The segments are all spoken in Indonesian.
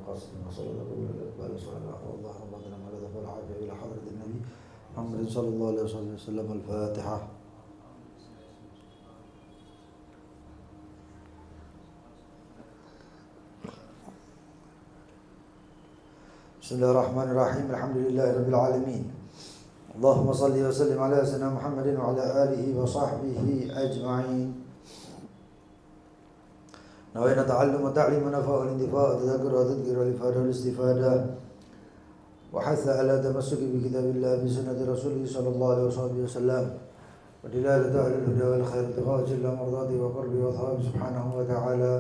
قصد وصلاة قبل الإقبال صلاة الله رمضان ما لدى فالعافية إلى حضرة النبي محمد صلى الله عليه وسلم. الفاتحة. بسم الله الرحمن الرحيم. الحمد لله رب العالمين. اللهم صل وسلم على سيدنا محمد وعلى آله وصحبه أجمعين. نوينا تعلم وتعليم ونفع والاندفاع وتذكر وتذكر والإفادة والاستفادة وحث على تمسك بكتاب الله بسنة رسوله صلى الله عليه وسلم ودلالة على الهدى والخير ابتغاء جل مرضاته وقربه وثوابه سبحانه وتعالى.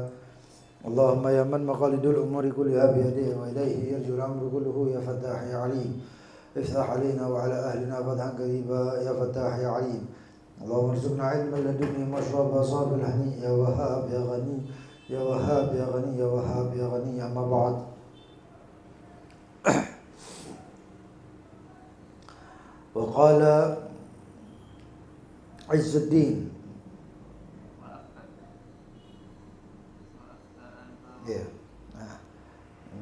اللهم يا من مقاليد الأمور كلها بيده وإليه يرجو الأمر كله يا فتاح يا عليم افتح علينا وعلى أهلنا فتحا قريبا يا فتاح يا عليم. اللهم ارزقنا علما لدني مشربا صاب الهني يا وهاب يا غني يا وهاب يا غني يا وهاب يا غني. أما بعد. وقال عز الدين ya,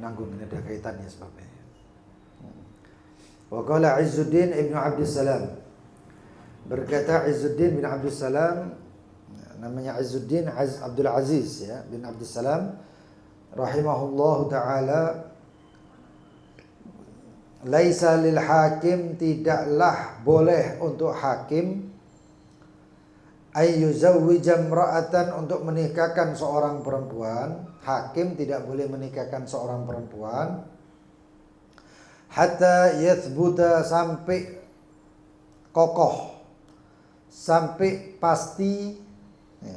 nanggung ini ada kaitannya sebabnya. Waqala Izzuddin Ibnu Abdussalam, berkata Izzuddin bin Abdussalam, namanya Izzuddin Abdul Aziz ya bin Abdussalam rahimahullahu taala, laisa lil hakim, tidaklah boleh untuk hakim ayyuzawwija imra'atan, untuk menikahkan seorang perempuan. Hakim tidak boleh menikahkan seorang perempuan hatta yathbuta, sampai kokoh, sampai pasti ya.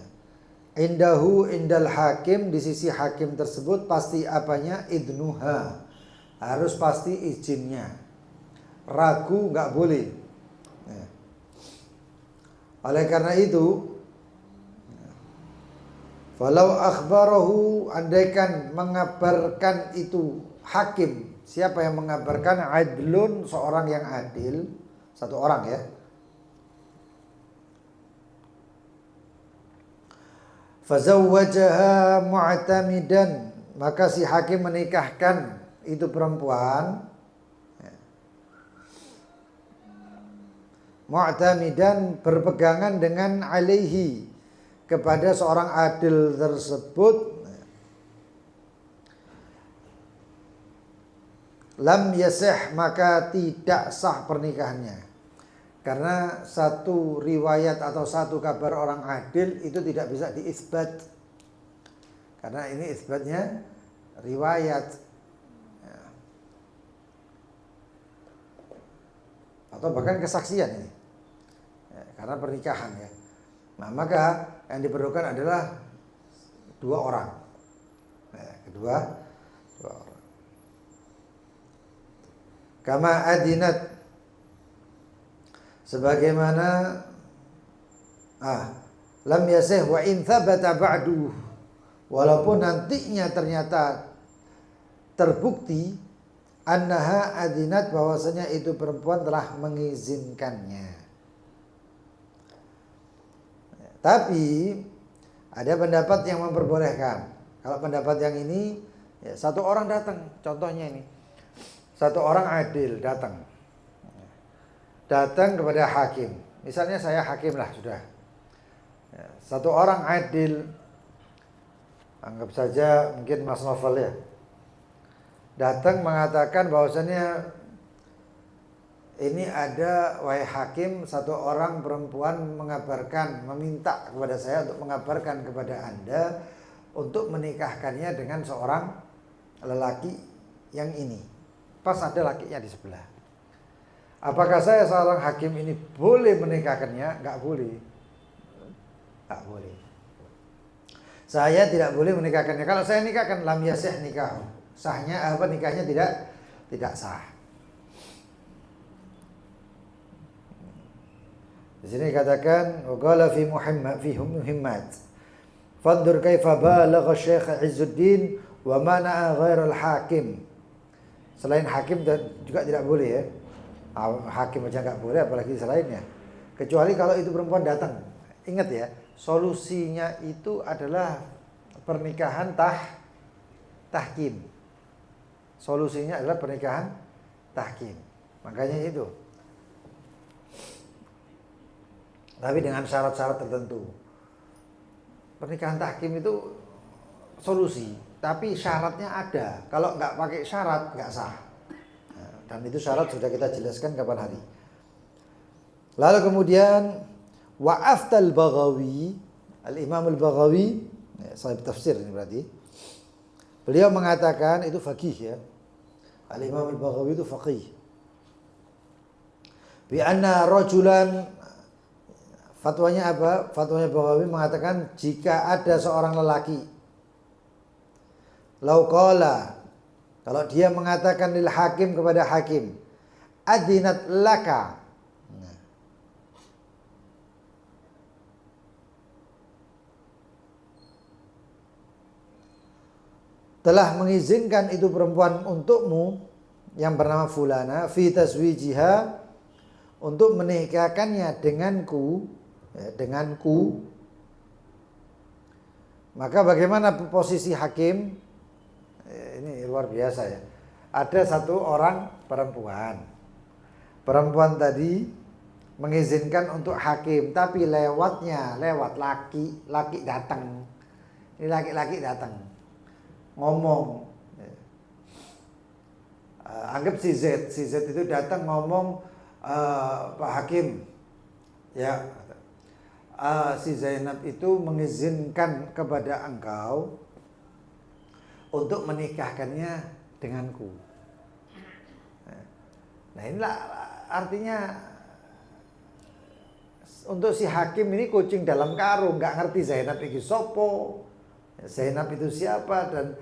Indahu indal hakim, di sisi hakim tersebut pasti apanya? Idnuha, harus pasti izinnya, ragu nggak boleh ya. Oleh karena itu, falau akhbarahu, andaikan mengabarkan itu hakim, siapa yang mengabarkan? Adlun, seorang yang adil, satu orang ya. Fazawwajaha mu'tamidan, maka si hakim menikahkan itu perempuan mu'tamidan, berpegangan dengan alaihi, kepada seorang adil tersebut, lam yasih, maka tidak sah pernikahannya. Karena satu riwayat atau satu kabar orang adil itu tidak bisa diisbat, karena ini isbatnya riwayat atau bahkan kesaksian ini karena pernikahan ya. Nah, maka yang diperlukan adalah dua orang. Dua orang. Kama adinat, sebagaimana lam yasih wa in thabata ba'du, walaupun nantinya ternyata terbukti annaha adinat, bahwasanya itu perempuan telah mengizinkannya. Tapi ada pendapat yang memperbolehkan. Kalau pendapat yang ini ya, satu orang datang, contohnya ini, satu orang adil datang kepada hakim. Misalnya saya hakim lah sudah ya, satu orang adil, anggap saja mungkin Mas Novel ya, datang mengatakan bahwasannya ini ada, wahai hakim, satu orang perempuan mengabarkan, meminta kepada saya untuk mengabarkan kepada Anda untuk menikahkannya dengan seorang lelaki yang ini. Pas ada lakinya di sebelah. Apakah saya seorang hakim ini boleh menikahkannya? Enggak boleh. Enggak boleh. Saya tidak boleh menikahkannya. Kalau saya nikahkan, lam yasih nikah. Sahnya apa? Nikahnya tidak sah. Di sini katakan waqala fi muhimmat. Fandur kaifa balagha Syekh Izzuddin wa mana'a ghairal hakim. Selain hakim juga tidak boleh ya. Hakim aja enggak boleh, apalagi selainnya. Kecuali kalau itu perempuan datang. Ingat ya, solusinya itu adalah pernikahan tahkim. solusinya adalah pernikahan tahkim. Makanya itu. Tapi dengan syarat-syarat tertentu. Pernikahan tahkim itu solusi, tapi syaratnya ada. Kalau nggak pakai syarat nggak sah. Dan itu syarat sudah kita jelaskan kapan hari. Lalu kemudian wa'aftal Baghawi, Al-Imam Al-Baghawi, sahib tafsir ini berarti. Beliau mengatakan itu faqih ya. Al-Imam Al-Baghawi itu faqih. Bi anna rajulan, fatwanya apa? Fatwanya Baghawi mengatakan jika ada seorang lelaki lau qala, kalau dia mengatakan lil hakim kepada hakim, adinat laka, telah mengizinkan itu perempuan untukmu yang bernama fulana fi tazwijiha, untuk menikahkannya denganku, denganku. Maka bagaimana posisi hakim? Ini luar biasa ya. Ada satu orang perempuan. Perempuan tadi mengizinkan untuk hakim, tapi lewat laki datang. Ini laki-laki datang. Ngomong. Anggap si Z itu datang ngomong, Pak Hakim, ya, si Zainab itu mengizinkan kepada engkau untuk menikahkannya denganku. Nah inilah artinya untuk si hakim ini kucing dalam karung, nggak ngerti Zainab itu sopo, Zainab itu siapa, dan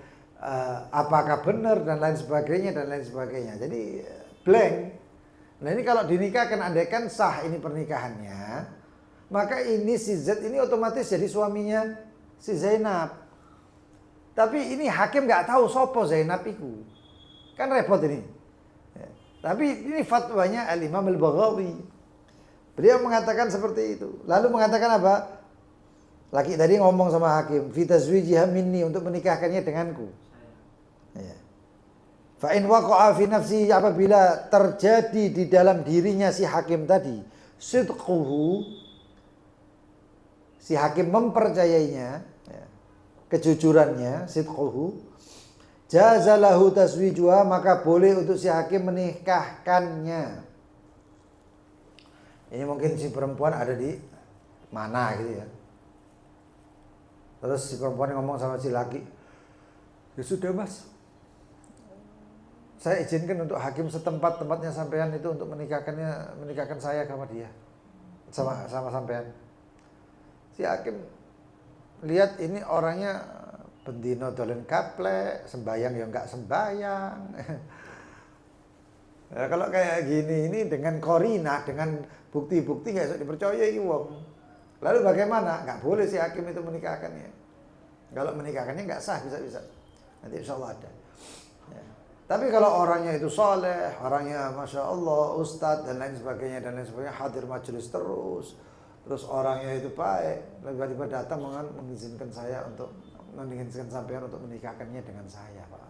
apakah benar dan lain sebagainya. Jadi blank. Nah ini kalau dinikahkan, andaikan sah ini pernikahannya, maka ini si Z ini otomatis jadi suaminya si Zainab. Tapi ini hakim nggak tahu sopo Zainab itu, kan repot ini. Ya. Tapi ini fatwanya Al-Imam Al-Baghawi. Beliau mengatakan seperti itu. Lalu mengatakan apa? Laki tadi ngomong sama hakim, fi tazwijiha minni, untuk menikahkannya denganku. Ya. Fa in waqa'a fi nafsi, apabila terjadi di dalam dirinya si hakim tadi sidquhu, si hakim mempercayainya, ya, kejujurannya, sidquhu, jazalahu taswijuha, maka boleh untuk si hakim menikahkannya. Ini mungkin si perempuan ada di mana gitu ya. Terus si perempuan ngomong sama si laki, ya sudah mas, saya izinkan untuk hakim setempat-tempatnya sampean itu untuk menikahkan saya sama dia, sama sampean. Si hakim lihat ini orangnya bendino dolen kaplek, sembayang ya enggak sembayang. Ya, kalau kayak gini ini dengan korina, dengan bukti-bukti nggak bisa dipercayai wong. Lalu bagaimana? Nggak boleh si hakim itu menikahkannya. Kalau menikahkannya nggak sah, bisa-bisa. Nanti insya Allah ada. Ya. Tapi kalau orangnya itu soleh, orangnya masya Allah, ustadz dan lain sebagainya, hadir majelis terus orangnya itu baik, tiba-tiba datang mengizinkan sampean untuk menikahkannya dengan saya, Pak.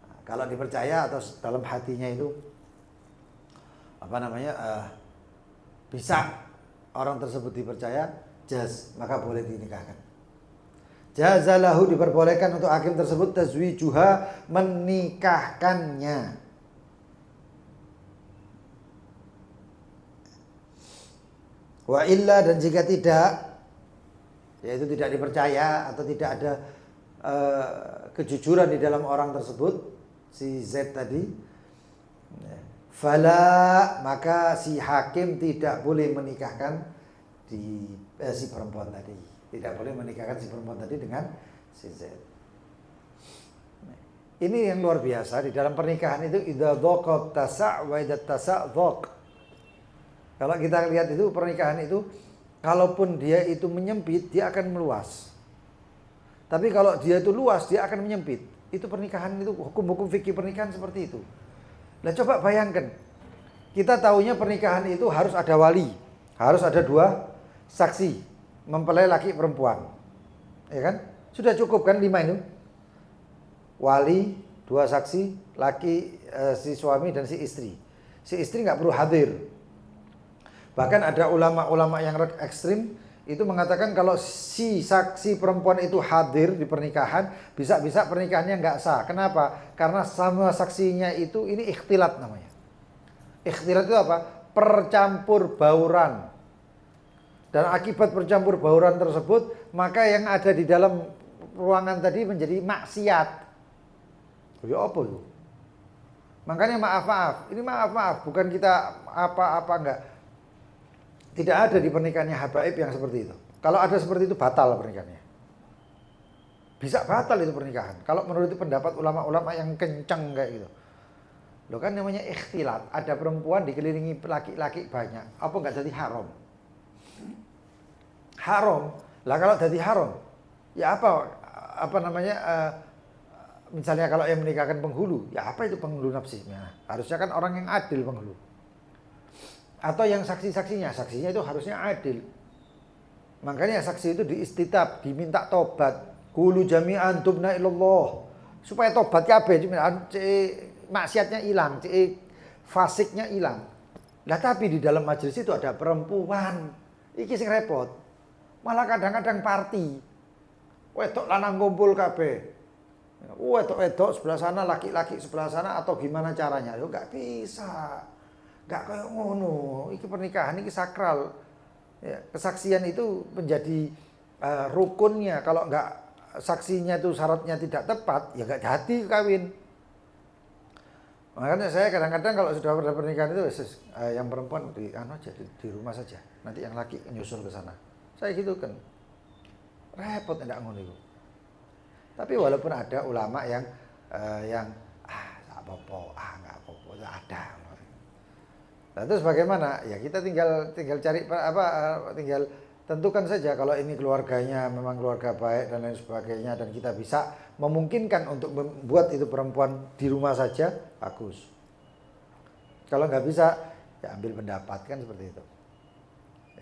Nah, kalau dipercaya atau dalam hatinya itu bisa orang tersebut dipercaya, maka boleh dinikahkan. Jazalahu, diperbolehkan untuk hakim tersebut tazwijuha, menikahkannya. Wa illa, dan jika tidak, yaitu tidak dipercaya atau tidak ada kejujuran di dalam orang tersebut, si Z tadi, fala, maka si hakim tidak boleh menikahkan si perempuan tadi. Tidak boleh menikahkan si perempuan tadi dengan si Z. Ini yang luar biasa di dalam pernikahan itu, idza dhaqa tasa' wa idza tasa' dhaq. Kalau kita lihat itu pernikahan itu, kalaupun dia itu menyempit, dia akan meluas. Tapi kalau dia itu luas, dia akan menyempit. Itu pernikahan itu, hukum-hukum fikih pernikahan seperti itu. Nah coba bayangkan, kita tahunya pernikahan itu harus ada wali, harus ada 2 saksi mempelai laki perempuan, ya kan? Sudah cukup kan 5 itu? Wali, Dua saksi, laki, si suami dan si istri. Si istri nggak perlu hadir. Bahkan ada ulama-ulama yang ekstrim itu mengatakan kalau si saksi perempuan itu hadir di pernikahan, bisa-bisa pernikahannya nggak sah. Kenapa? Karena sama saksinya itu ini ikhtilat namanya. Ikhtilat itu apa? Percampur bauran. Dan akibat percampur bauran tersebut, maka yang ada di dalam ruangan tadi menjadi maksiat. Ya apa itu? Makanya maaf-maaf. Ini maaf-maaf, bukan kita apa-apa enggak. Tidak ada di pernikahannya habaib yang seperti itu. Kalau ada seperti itu batal pernikahannya. Bisa batal itu pernikahan. Kalau menurut pendapat ulama-ulama yang kencang kayak gitu. Loh kan namanya ikhtilat. Ada perempuan dikelilingi laki-laki banyak. Apa enggak jadi haram? Haram. Lah kalau jadi haram, ya apa namanya? Misalnya kalau yang menikahkan penghulu, ya apa itu penghulu nafsihnya? Harusnya kan orang yang adil penghulu. Atau yang saksinya itu harusnya adil. Makanya saksi itu diistitab, diminta tobat. Qulu jami'an tubna ilallah. Supaya tobat kabeh, maksiatnya hilang, fasiknya hilang. Lah tapi di dalam majelis itu ada perempuan. Iki sing repot. Malah kadang-kadang party. Wedok lanang ngumpul kabeh. Wedok sebelah sana, laki-laki sebelah sana, atau gimana caranya? Yo enggak bisa. Enggak kayak ngono. Iki pernikahan iki sakral. Ya, kesaksian itu menjadi rukunnya. Kalau enggak saksinya itu syaratnya tidak tepat, ya enggak jadi kawin. Makanya saya kadang-kadang kalau sudah pada pernikahan itu yang perempuan di rumah saja. Nanti yang laki nyusul ke sana. Saya gitu kan. Repot enggak ngono itu. Tapi walaupun ada ulama yang enggak apa-apa, itu ada. Nah, terus bagaimana? Ya kita tinggal cari tinggal tentukan saja kalau ini keluarganya memang keluarga baik dan lain sebagainya, dan kita bisa memungkinkan untuk membuat itu perempuan di rumah saja, bagus. Kalau nggak bisa, ya ambil pendapat, kan seperti itu.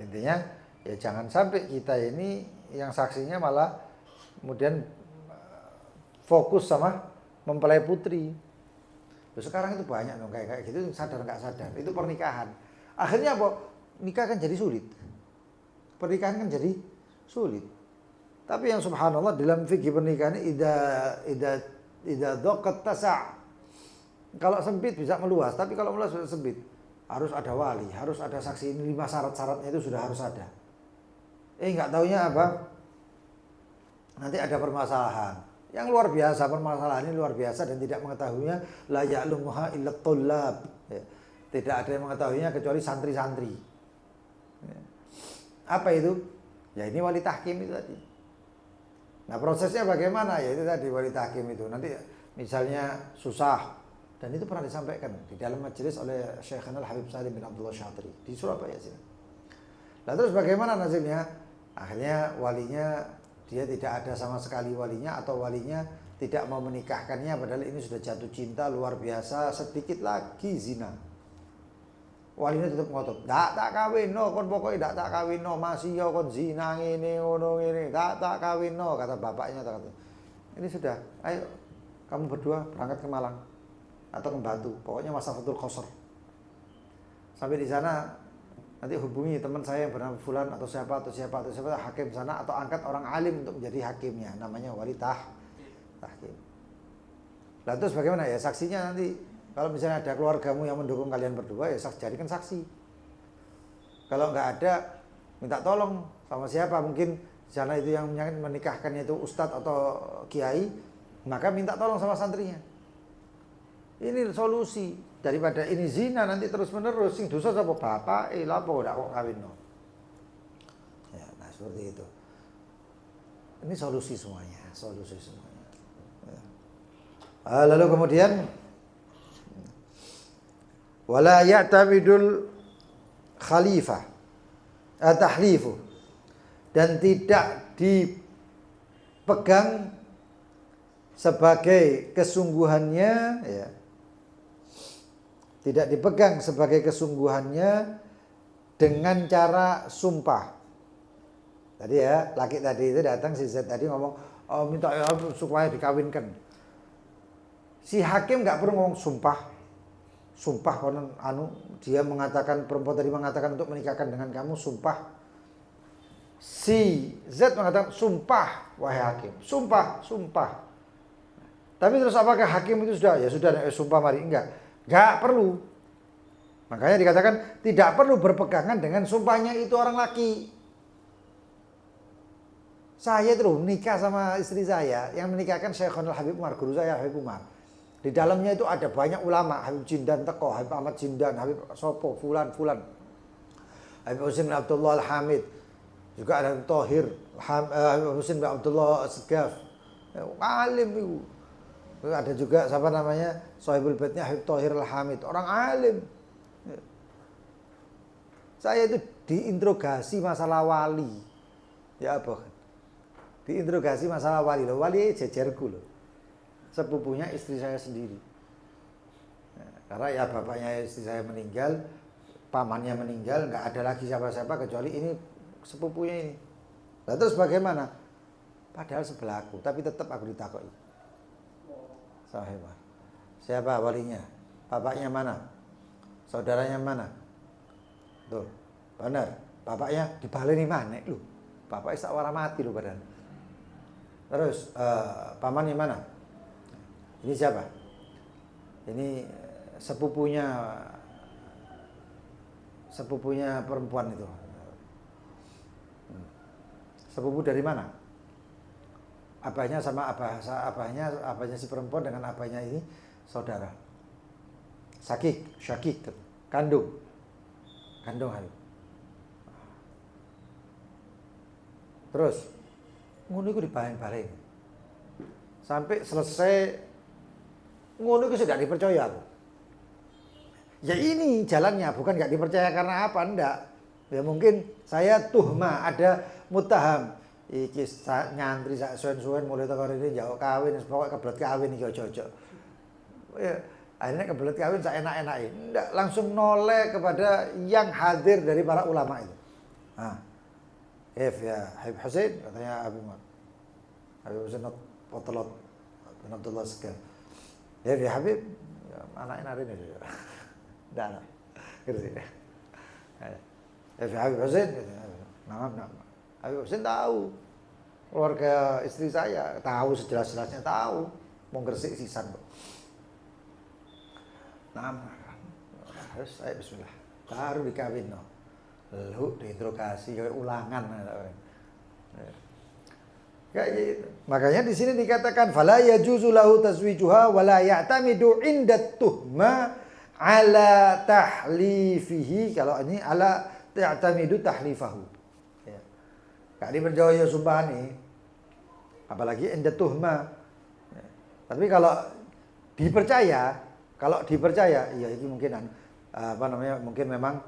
Intinya ya jangan sampai kita ini yang saksinya malah kemudian fokus sama mempelai putri. Sekarang itu banyak dong kayak gitu, sadar nggak sadar. Itu pernikahan. Akhirnya apa? Nikah kan jadi sulit. Pernikahan kan jadi sulit. Tapi yang subhanallah dalam fikih pernikahan idza dhaqat tasa'. Kalau sempit bisa meluas, tapi kalau meluas sudah sempit. Harus ada wali, harus ada saksi. Ini 5 syarat-syaratnya itu sudah harus ada. Nggak taunya apa? Nanti ada permasalahan. Yang luar biasa, permasalahan ini luar biasa dan tidak mengetahuinya la ya'lamuha illa tullab. Ya. Tidak ada yang mengetahuinya kecuali santri-santri. Ya. Apa itu? Ya ini wali tahkim itu tadi. Nah prosesnya bagaimana? Ya itu tadi wali tahkim itu. Nanti misalnya susah, dan itu pernah disampaikan di dalam majelis oleh Syekhana Al-Habib Salim bin Abdullah Syatri di Surabaya sini. Nah terus bagaimana nasibnya? Akhirnya walinya dia tidak ada sama sekali walinya, atau walinya tidak mau menikahkannya padahal ini sudah jatuh cinta luar biasa, sedikit lagi zina. Walinya tetap ngotot, tak kawin no, kon pokoknya tak kawin no, masih ya kon zina ngene ngono ngene, tak kawin no, kata bapaknya. Ini sudah, ayo kamu berdua berangkat ke Malang atau ke Batu, pokoknya Masafatul Qasr. Sampai di sana nanti hubungi teman saya yang bernama Fulan atau siapa hakim sana, atau angkat orang alim untuk menjadi hakimnya, namanya wali tahkim. Lalu terus bagaimana ya saksinya? Nanti kalau misalnya ada keluargamu yang mendukung kalian berdua, ya jadikan saksi. Kalau nggak ada, minta tolong sama siapa, mungkin di sana itu yang menikahkannya itu ustadz atau kiai, maka minta tolong sama santrinya. Ini solusi. Daripada ini zina nanti terus menerus, sing dosa sapa bapak, lapo ndak kok kawin no. Ya, nah seperti itu. Ini solusi semuanya. Ya. Lalu kemudian wala ya'tamidul khalifah tahlifu, dan tidak dipegang sebagai kesungguhannya, ya. Tidak dipegang sebagai kesungguhannya dengan cara sumpah. Tadi ya, laki tadi itu datang, si Z tadi ngomong, minta ya supaya dikawinkan. Si hakim nggak perlu ngomong sumpah konon dia mengatakan, perempuan tadi mengatakan untuk menikahkan dengan kamu, sumpah. Si Z mengatakan sumpah wahai hakim, sumpah. Tapi terus apakah hakim itu sudah sumpah mari? Enggak perlu. Makanya dikatakan tidak perlu berpegangan dengan sumpahnya itu orang laki. Saya itu nikah sama istri saya, yang menikahkan Syekhul Habib Umar, guru saya Habib Umar. Di dalamnya itu ada banyak ulama, Habib Jindan Teko, Habib Ahmad Jindan, Habib Sopo, Fulan, Habib Husin bin Abdullah Al-Hamid, juga ada Habib Tohir, Habib Husin bin Abdullah Segaf, alim itu. Ada juga siapa namanya, Sohibul Baitnya Habib Tohir Al-Hamid, orang alim. Saya itu diinterogasi masalah wali. Ya apa? Diinterogasi masalah wali loh. Wali jejerku loh. Sepupunya istri saya sendiri. Karena ya bapaknya istri saya meninggal, pamannya meninggal, nggak ada lagi siapa-siapa kecuali ini sepupunya ini. Nah, terus bagaimana? Padahal sebelahku, tapi tetap aku ditakoi. Sahibah. Siapa walinya? Bapaknya mana? Saudaranya mana? Tuh, benar. Bapaknya dibaleni mana lu? Bapaknya sakwara mati lu padahal. Terus pamannya mana? Ini siapa? Ini sepupunya perempuan itu. Sepupu dari mana? Abahnya sama abahnya si perempuan dengan abahnya ini saudara. Syakik, kandung Habib. Terus ngono iku dibalen-balen. Sampai selesai ngono iku sudah dipercaya aku. Ya ini jalannya, bukan nggak dipercaya karena apa, enggak. Ya mungkin saya tuhmah ada mutaham. Iki nyantri sak suwen-suwen mulai teko rene jauh kawin, pokoke kebelet kawin iki ojo-ojo. Ya, akhirnya kebelet kawin sak enak-enake. Enggak, langsung noleh kepada yang hadir dari para ulama itu. Nah, ya Habib Husin katanya Habib Husin Potelot bin Abdullah Segaf. Ya Habib anaknya narin itu. Enggak ada. Gitu sih. Ya Habib Husin nama. Habib Husin tahu. Keluarga istri saya tahu, sejelas-jelasnya tahu. Mau gresik sisan kok. Harus saya bismillah. Baru dikawin no. Lu diinterogasi kayak ulangan. Kayak gitu. Makanya di sini dikatakan fala yajuzu lahu tazwijuha wala ya'tamidu inda tuhma ala tahlifihi. Kalau ini ala ya'tamidu tahlifahu. Ya. Gak dipercaya sumpah nih. Apalagi inda tuhma. Ya. Tapi kalau dipercaya, iya ini mungkin mungkin memang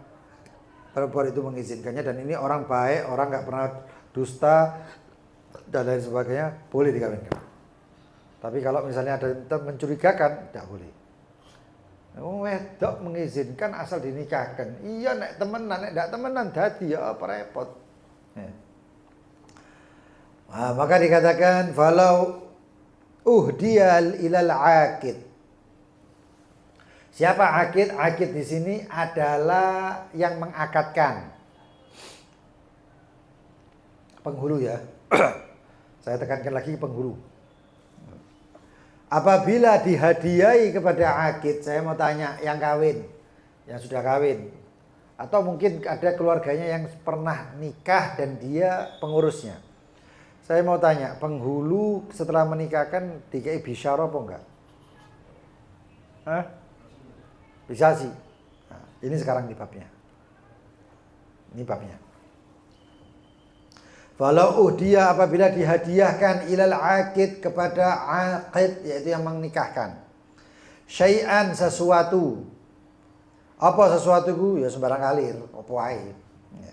perempuan itu mengizinkannya dan ini orang baik, orang nggak pernah dusta dan lain sebagainya, boleh dikawinkan. Tapi kalau misalnya ada yang mencurigakan, tidak boleh. Wedok mengizinkan asal dinikahkan. Iya nek temenan, nek tidak temenan dadi ya apa repot. Nah, maka dikatakan falau uhdiyal ilal aqid. Siapa akid? Akid di sini adalah yang mengakadkan. Penghulu ya. Saya tekankan lagi penghulu. Apabila dihadiahi kepada akid, saya mau tanya yang kawin, yang sudah kawin, atau mungkin ada keluarganya yang pernah nikah dan dia pengurusnya. Saya mau tanya, penghulu setelah menikahkan dikai bisyarah apa enggak? Hah? Bisa sih. Nah, ini sekarang di babnya. Ini babnya. Walau dia apabila dihadiahkan ilal aqid kepada aqid, yaitu yang menikahkan. Syai'an sesuatu. Apa sesuatu itu? Ya sembarang kalir, apa wae. Ya.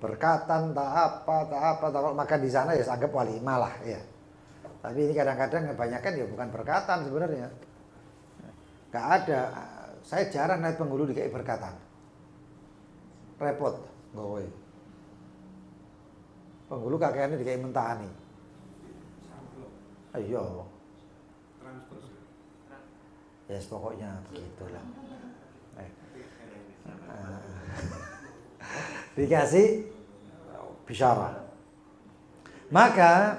Berkatan tak apa, maka di sana ya anggap walimah lah ya. Tapi ini kadang-kadang kebanyakan ya bukan berkatan sebenarnya. Gak ada, saya jarang naik penghulu dikai berkatan. Repot, gowe. Penghulu kakeknya dikai mentahani. Ayo. Ya yes, pokoknya begitulah. Dikasih bisyarah. Maka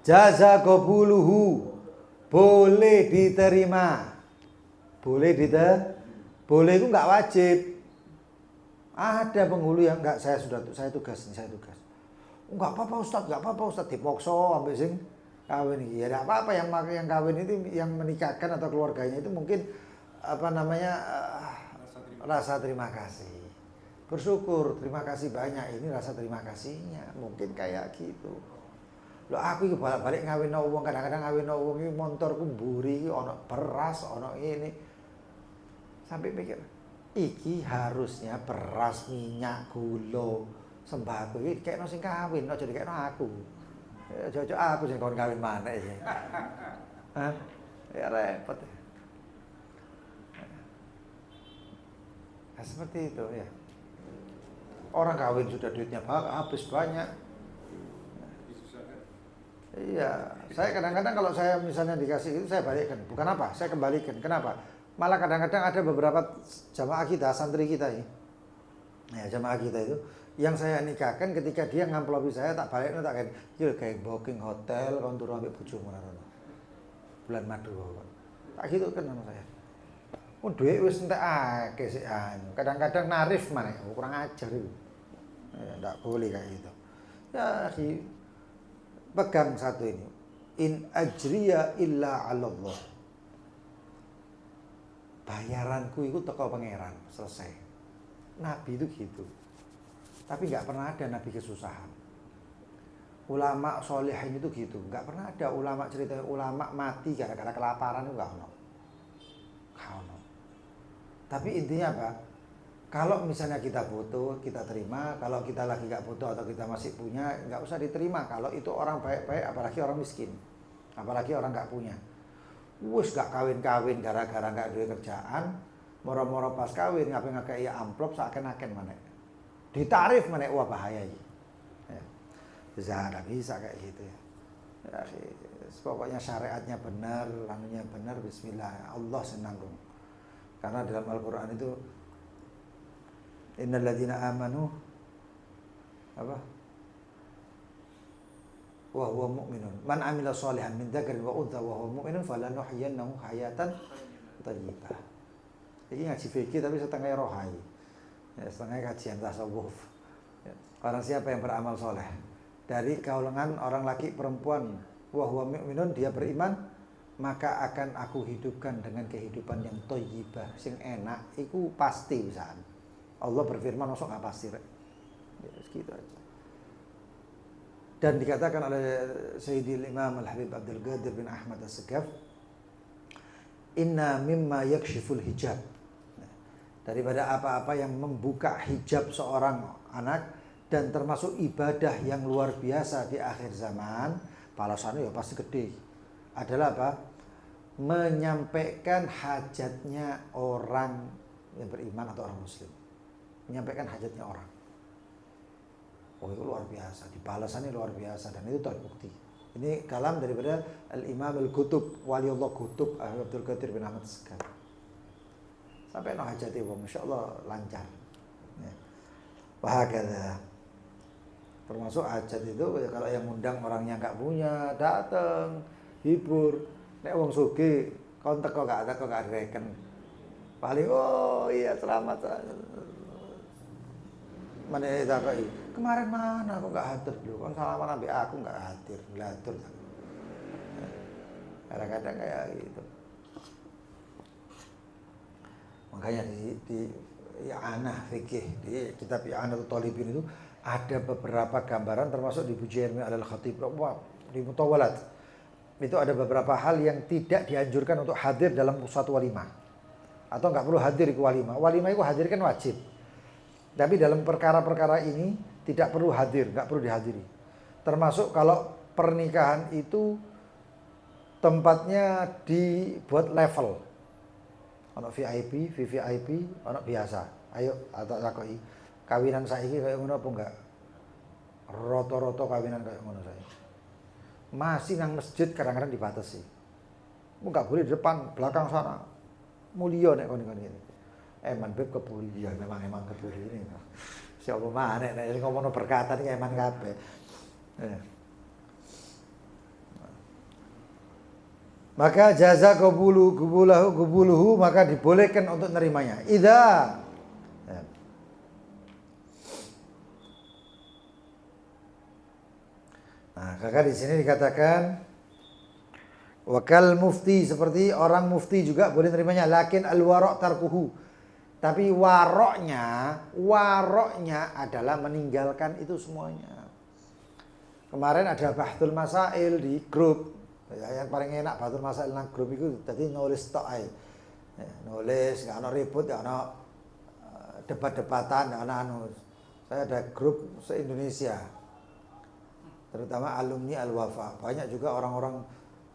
jaza qabuluhu boleh diterima. Boleh boleh itu enggak wajib. Ada penghulu yang enggak, saya tugas. Enggak apa-apa Ustaz, dipaksa sampai sing kawin iki. Ya enggak apa-apa, yang kawin itu yang menikahkan atau keluarganya itu mungkin rasa terima kasih. Bersyukur, terima kasih banyak, ini rasa terima kasihnya. Mungkin kayak gitu. Loh aku iki balik-balik ngawinno wong, kadang-kadang ngawinno wong iki montorku mburi iki ana beras, ana ini. Sampai pikir, iki harusnya beras, minyak, gula, sembako iki kekno sing kawin, aja dikekno aku. Cocok aku sing kon kawin maneh iki. Hah? Ya repot. Nah, seperti itu ya. Orang kawin sudah duitnya habis banyak. Iya, saya kadang-kadang kalau saya misalnya dikasih itu saya balikkan. Bukan apa, saya kembalikan. Kenapa? Malah kadang-kadang ada beberapa jamaah kita, santri kita ini. Ya, jamaah kita itu yang saya nikahkan ketika dia ngamplopi saya tak balikno tak kayak booking hotel kon turu ambek bojomu ngono. Bulan madu. Tak gitu kan sama saya. Duit wis entek akeh sik anu. Kadang-kadang narif maneh, kurang ajar itu. Ya, enggak boleh kayak gitu. Ya, pegang satu ini. In ajriya illa 'ala Allah. Bayaranku itu teko pangeran, selesai. Nabi itu gitu. Tapi enggak pernah ada nabi kesusahan. Ulama solehin itu gitu. Enggak pernah ada ulama cerita ulama mati gara-gara kelaparan itu enggak ono. Tapi intinya apa? Kalau misalnya kita butuh, kita terima. Kalau kita lagi nggak butuh atau kita masih punya, nggak usah diterima. Kalau itu orang baik-baik, apalagi orang miskin, apalagi orang nggak punya. Wus nggak kawin-kawin gara-gara nggak ada kerjaan, moro-moro pas kawin ngapa-ngapain ya amplop seakan-akan mana? Ditarif mana? Wah bahaya ini. Ya. Bisa kayak gitu ya. Ya pokoknya syariatnya benar, lanunya benar. Bismillah, Allah senanggung. Karena dalam Al-Quran itu innal ladzina amanu apa? Wa huwa mu'minun. Man 'amila shalihan min dzakarin wa untha wa huwa mu'minun falanuhyiyannahu hayatan thayyibah. Iki ngaji fikih tapi setengah rohai. Ya, setengah kajian tasawuf. Ya. Orang siapa yang beramal soleh dari kalangan orang laki perempuan wa huwa mu'minun, dia beriman, maka akan aku hidupkan dengan kehidupan yang thayyibah, sing enak, itu pasti pisan. Allah berfirman, masuk nggak pasti, rek. Ya, segitu aja. Dan dikatakan oleh Sayyidil Imam Al-Habib Abdul Qadir bin Ahmad As-Segaf, inna mimma yakshiful hijab. Daripada apa-apa yang membuka hijab seorang anak dan termasuk ibadah yang luar biasa di akhir zaman, balasannya ya pasti gede. Adalah apa? Menyampaikan hajatnya orang yang beriman atau orang muslim. Menyampaikan hajatnya orang. Oh itu luar biasa, dibalasannya luar biasa dan itu terbukti. Ini kalam daripada Al-Imam Al-Qutub, Waliullah Qutub Abdul Qadir bin Ahmad As-Segaf. Sampai no hajatnya, masyaallah lancar. Ya. Wahakala. Termasuk hajat itu kalau yang undang orangnya nggak punya, datang, hibur. Nek wong sugih kon teko gak direken. Paling oh iya selamat. Mana takoki, kemarin mana aku gak hadir dulu. Kon salaman ambek aku gak hadir, gladur. Kadang-kadang kayak gitu. Makanya di I'anah fikih, di kitab I'anatul Talibin itu ada beberapa gambaran termasuk di Bujairmi Al-Khatib di Mutawalat. Itu ada beberapa hal yang tidak dianjurkan untuk hadir dalam suatu walimah. Atau nggak perlu hadir ke walimah. Walimah itu hadir kan wajib. Tapi dalam perkara-perkara ini tidak perlu hadir, nggak perlu dihadiri. Termasuk kalau pernikahan itu tempatnya dibuat level. Ono VIP, VVIP, ono biasa. Ayo atau takoki. Kawinan saiki kayak ngono apa enggak? Roto-roto kawinan kayak ngono saiki. Masih nang masjid kadang-kadang dibatasi. Enggak boleh di depan, belakang sana. Mulia nek kon ngene. Eman beb kebuli ya memang kebuli ini. Siapa maneh nek ngomongno berkatan iki eman kabeh. Maka jaza qabuluhu maka dibolehkan untuk nerimanya. Idza Nah, kakak di sini dikatakan wakal mufti, seperti orang mufti juga boleh nerimanya, lakin al-wara' tarkuhu. Tapi waroknya adalah meninggalkan itu semuanya. Kemarin ada bahtul masail di grup. Ya, yang paling enak bahtul masail nang grup itu tadi nulis tok ae. Ya, nulis, gak ono ribut, gak ono debat-debatan, gak ono anu. Saya ada grup se-Indonesia. Terutama alumni Al-Wafa. Banyak juga orang-orang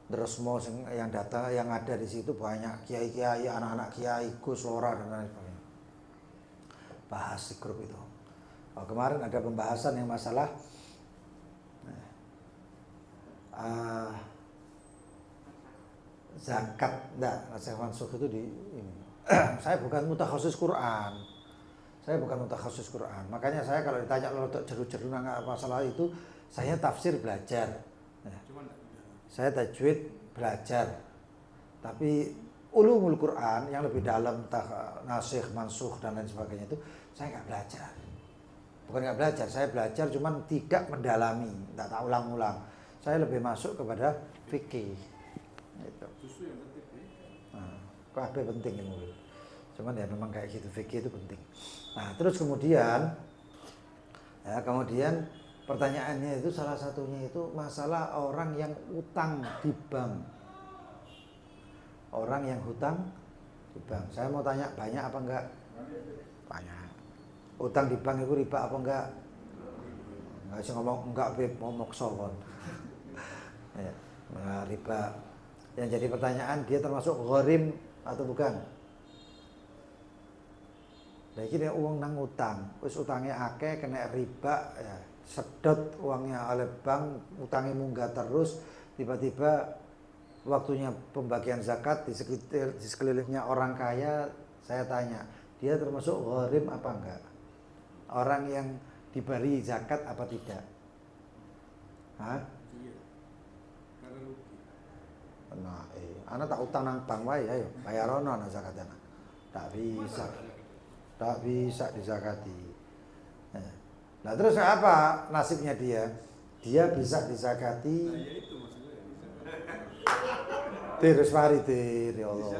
Dresmo yang datang, yang ada di situ banyak kiai-kiai, anak-anak kiai, Gus Lora dan lain sebagainya. Bahas di grup itu. Kemarin ada pembahasan yang masalah zakat. Nasihat mansukh itu di ini. Saya bukan mutakhasis Quran. Makanya saya kalau ditanya untuk jeru-jeru masalah itu, saya tafsir belajar. Saya tajwid belajar. Tapi ulumul Quran yang lebih dalam, nasikh, mansukh dan lain sebagainya itu saya nggak belajar. Bukan nggak belajar, saya belajar cuman tidak mendalami, tidak tak ulang-ulang. Saya lebih masuk kepada fikih. Itu. Kabeh penting ilmu. Cuman ya memang kayak gitu, fikih itu penting. Nah, terus kemudian pertanyaannya itu salah satunya itu masalah orang yang utang di bank. Orang yang hutang di bank. Saya mau tanya, banyak apa enggak? Banyak. Utang di bank itu riba apa enggak? Enggak sih ngomong enggak beb, mau mokso kon. Ya, riba. Yang jadi pertanyaan, dia termasuk gharim atau bukan? Nah, ini uang nang utang, wis utangnya akeh kena riba ya. Sedot uangnya oleh bank, utangnya munggah terus, tiba-tiba waktunya pembagian zakat di sekelilingnya orang kaya, saya tanya, dia termasuk gharim apa enggak? Orang yang diberi zakat apa tidak? Hah? Iya. Karena rugi. Nah, anak tak utang nang bank wae ayo, bayarono ana zakatnya. Tak bisa dizakati. Nah terus apa nasibnya dia? Dia bisa dizakati. Nah, ya itu maksudnya. Terus mari ya Allah.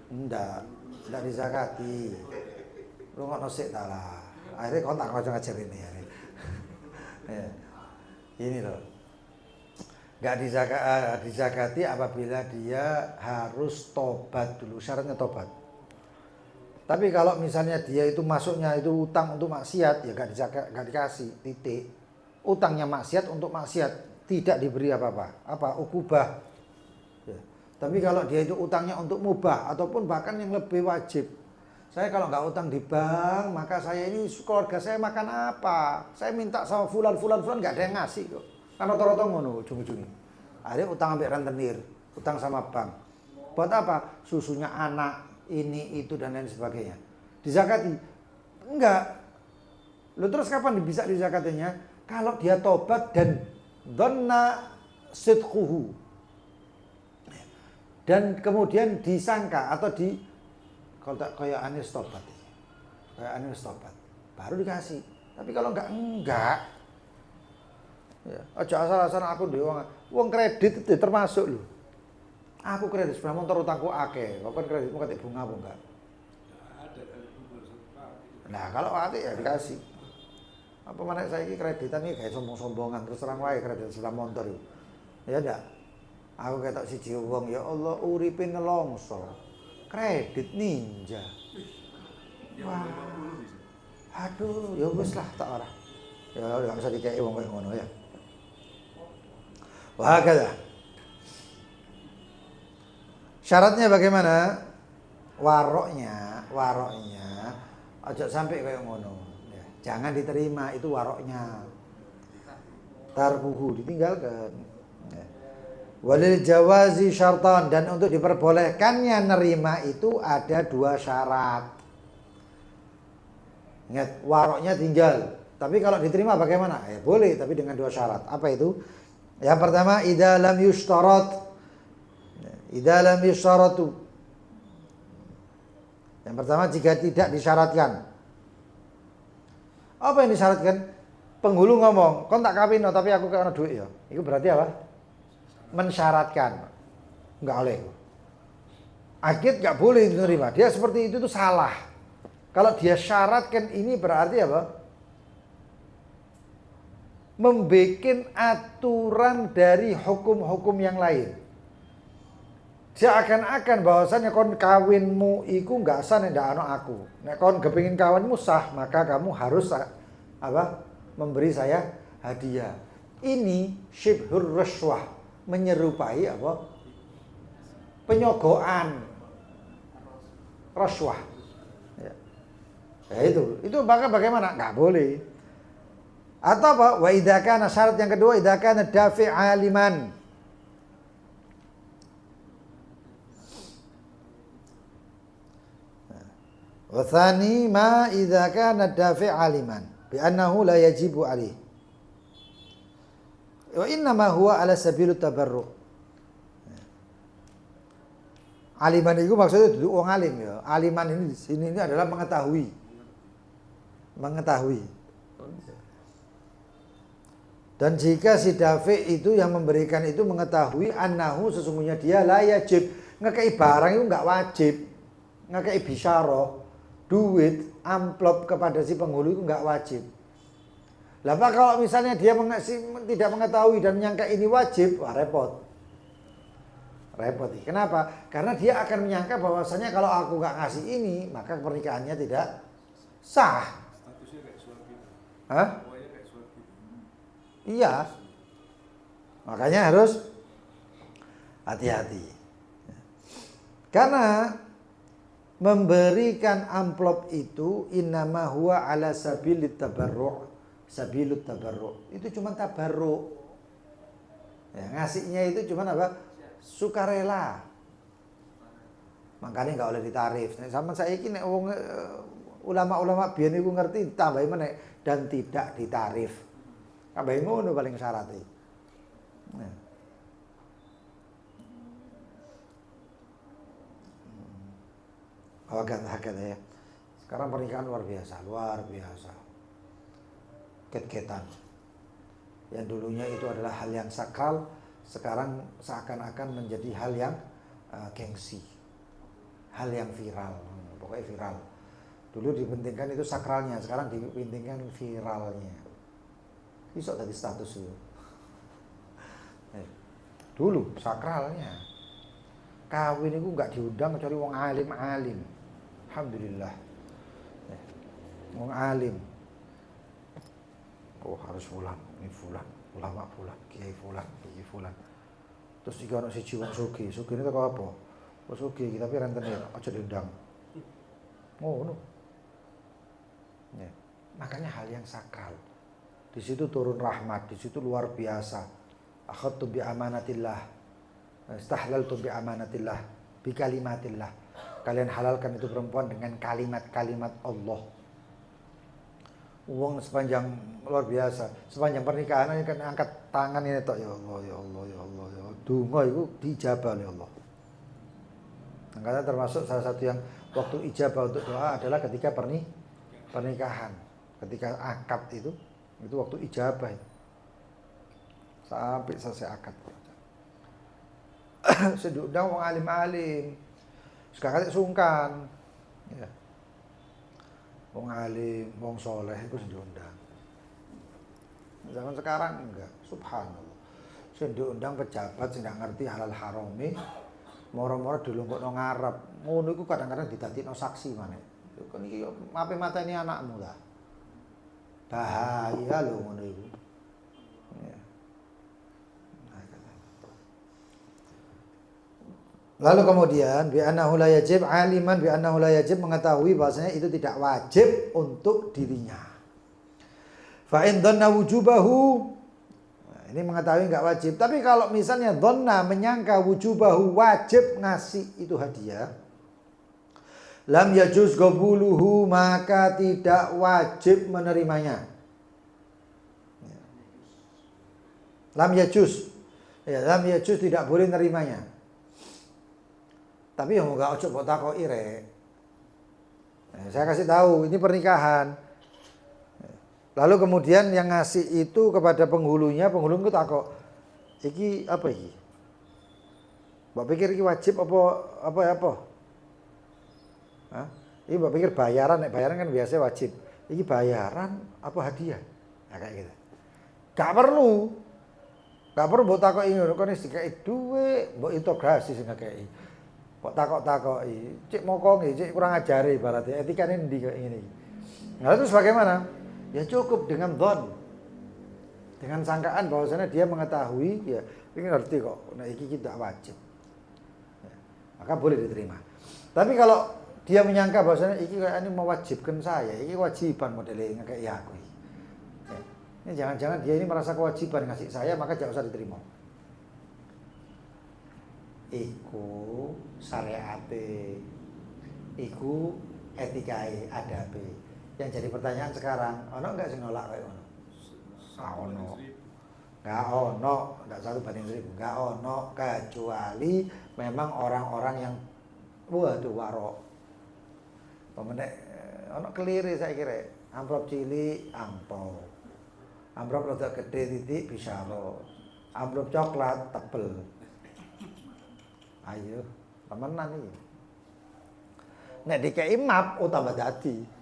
Enggak dizakati. Lu ngono sik ta lah. Akhirnya kontak kanca ngajar ini ya. Ini loh. Enggak dizakati apabila dia harus tobat dulu. Syaratnya tobat. Tapi kalau misalnya dia itu masuknya itu utang untuk maksiat, ya gak dikasih, titik. Utangnya maksiat untuk maksiat, tidak diberi apa-apa. Apa? Ukubah. Ya. Tapi kalau dia itu utangnya untuk mubah, ataupun bahkan yang lebih wajib. Saya kalau nggak utang di bank, maka saya ini keluarga saya makan apa? Saya minta sama fulan nggak ada yang ngasih kok. Karena rata-rata ngono ujung-ujungnya. Akhirnya utang ambil rentenir, utang sama bank. Buat apa? Susunya anak, ini itu dan lain sebagainya. Dizakati? Enggak. Lalu terus kapan bisa dizakatinya? Kalau dia tobat dan dhanna sidquhu. Dan kemudian disangka atau kalau tak kayak Anis tobat. Baru dikasih. Tapi kalau enggak. Ya, aja asal-asalan aku duwe wong kredit itu termasuk lho. Aku kredit sepeda motor utangku akeh, kok kan kreditmu ketik bunga apa enggak? Ada kali bunga. Nah, kalau ati ya dikasih. Apa mana saya ini kreditan ini kayak sombong-sombongan terus terang wae kredit sepeda motor itu. Ya enggak. Aku ketok siji wong ya Allah uripe nelongso. Kredit ninja. Wah. Aduh, ya wis lah tak ora. Ya enggak usah dikeki wong koyo ngono ya. Wah, kada. Syaratnya bagaimana? Waroknya aja sampai kayak ngono. Ya, jangan diterima itu waroknya. Tarbuhu ditinggalkan. Ya. Walil jawazi syartan, dan untuk diperbolehkannya nerima itu ada 2 syarat. Ingat, waroknya tinggal. Tapi kalau diterima bagaimana? Ya boleh, tapi dengan 2 syarat. Apa itu? Yang pertama, idza lam yushtarat. Idza lam yushtaratu. Yang pertama, jika tidak disyaratkan. Apa yang disyaratkan? Penghulu ngomong, "Kon tak kawin tapi aku kena duit ya." Itu berarti apa? Mensyaratkan. Enggak boleh. Akid enggak boleh diterima. Dia seperti itu tuh salah. Kalau dia syaratkan ini berarti apa? Membikin aturan dari hukum-hukum yang lain. Seakan-akan bahwasannya kon kawinmu iku enggak sah nek ndak ana aku. Nek kon kepengin kawinmu sah, maka kamu harus apa? Memberi saya hadiah. Ini syibhur rasywah. Menyerupai apa? Penyogokan, rasuah. Ya. Ya itu maka bagaimana? Nggak boleh. Atau apa? Wa idza kana, syarat yang kedua, idza kana dafi' aliman. Wa tsani ma idza kana dafi' aliman bi annahu la yajibu alaihi. Wa innama huwa ala sabilut tabarruk. Aliman itu maksudnya duduk wong alim ya. Aliman ini di sini ini adalah mengetahui. Mengetahui. Dan jika si dafi itu yang memberikan itu mengetahui annahu, sesungguhnya dia la yajib. Ngekei barang itu enggak wajib. Ngekei bisyarah, duit, amplop kepada si penghulu itu enggak wajib. Lah Pak, kalau misalnya dia tidak mengetahui dan menyangka ini wajib, wah repot. Repot. Kenapa? Karena dia akan menyangka bahwasanya kalau aku nggak ngasih ini, maka pernikahannya tidak sah. Statusnya kayak suami. Hah? Pokoknya kayak suami. Iya. Makanya harus hati-hati. Karena memberikan amplop itu innama huwa ala sabilit tabarruk. Sabilut tabarruk. Itu cuma tabarruk. Ya, ngasihnya itu cuma apa? Sukarela. Makanya nggak boleh ditarif. Sama saya ini ulama-ulama biyen niku ngerti tambahi meneh dan tidak ditarif. Tambahi ngono paling syaratnya. Nah. Agak ya. Sekarang pernikahan luar biasa, luar biasa. Ket-ketan. Yang dulunya itu adalah hal yang sakral, sekarang seakan-akan menjadi hal yang gengsi. Hal yang viral, pokoknya viral. Dulu dipentingkan itu sakralnya, sekarang dipentingkan viralnya. Bisa tadi status itu. Dulu sakralnya. Kawin itu enggak diundang kecuali wong alim-alim. Alhamdulillah. Wong alim. Oh harus fulan, ini fulan, ulama fulan, kiai fulan, kiai fulan. Terus jika orang siji wong sugih ini teko apa? Wong sugih tapi rentenir aja diundang. Oh no. Ya. Makanya hal yang sakral. Di situ turun rahmat, di situ luar biasa. Akhadtu bi amanatillah. Istahlaltu bi amanatillah, bi kalimatillah. Kalian halalkan itu perempuan dengan kalimat-kalimat Allah. Uang sepanjang luar biasa, sepanjang pernikahan ini kan angkat tangan ini tok, ya Allah ya Allah ya Allah ya Allah. Donga itu dijabah oleh Allah. Karena termasuk salah satu yang waktu ijabah untuk doa adalah ketika pernikahan, ketika akad itu waktu ijabah itu. Sampai selesai akad. Sedudang wong alim-alim. Sekarang sungkan. Ya. Wong alim, wong soleh itu diundang. Zaman sekarang enggak, subhanallah. Sing diundang pejabat sing enggak ngerti halal harame, moro-moro dilungkukno ngarep. Ngono iku kadang-kadang didadekno saksi maneh. Kan iki mape mateni anakmu lah. Bahaya lho ngono iku. Ya. Lalu kemudian bi annahu la yajib, aliman bi annahu la yajib, mengetahui bahwasanya itu tidak wajib untuk dirinya. Fa in dhanna wujubahu, Ini mengetahui nggak wajib. Tapi kalau misalnya dhanna menyangka wujubahu wajib ngasih itu hadiah, lam yajuz qabuluhu maka tidak wajib menerimanya. Lam yajuz. Ya, lam yajuz tidak boleh menerimanya. Tapi yang enggak ojo mbok takoki rek. Saya kasih tahu, ini pernikahan. Lalu kemudian yang ngasih itu kepada penghulunya, penghulu itu takok, iki apa iki? Mbak pikir iki wajib apa? Hah? Ini mbak pikir bayaran, bayaran kan biasanya wajib. Iki bayaran apa hadiah? Nah, kayak gitu. Gak perlu mbok takoki ngono, kok nek dikai dhuwit, mbok integrasi sing ngekeki. Kok takok-takoki, cek mokongi, cek kurang ajari ibaratnya, etikane ndi kok ngene iki. Nah, terus bagaimana? Ya cukup dengan dhon. Dengan sangkaan bahwasanya dia mengetahui, ya ini ngerti kok, nah iki tidak wajib. Ya, maka boleh diterima. Tapi kalau dia menyangka bahwasanya iki kayak ini mewajibkan saya, iki kewajiban modelnya kayak aku. Ya. Ini jangan-jangan dia ini merasa kewajiban ngasih saya, maka jangan usah diterima. Iku syariate, iku etikae, adabe. Yang jadi pertanyaan sekarang, ono enggak sing nolak kayak ngono? Enggak ono, enggak 1/1000, enggak ono kecuali memang orang-orang yang waduh warok. Pemenek ono keliri saya kira, amplop cilik ampo. Amplop rada gede titik bisyaro. Amplop coklat tebel. Ayo, temenan iki. Nek dikei map utama dadi.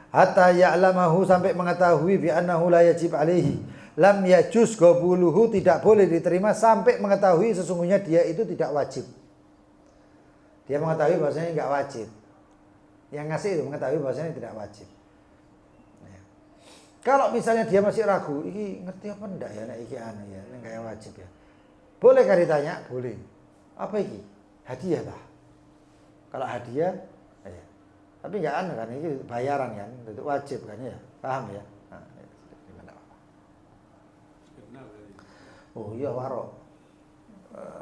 Hatta ya'lamahu sampai mengetahui bi annahu la yajib alaihi. Lam yajuz qabuluhu tidak boleh diterima sampai mengetahui sesungguhnya dia itu tidak wajib. Dia mengetahui bahwasanya enggak wajib. Yang ngasih itu mengetahui bahwasanya tidak wajib. Ya. Kalau misalnya dia masih ragu, iki ngerti apa enggak ya nek iki anu ya, nek enggak wajib ya. Boleh kan ditanya? Boleh. Apa iki? Hadiah tah. Kalau hadiah tapi enggak anu kan, ini bayaran kan, itu wajib kan ya, paham ya? Nah, gimana Pak? Oh iya waro.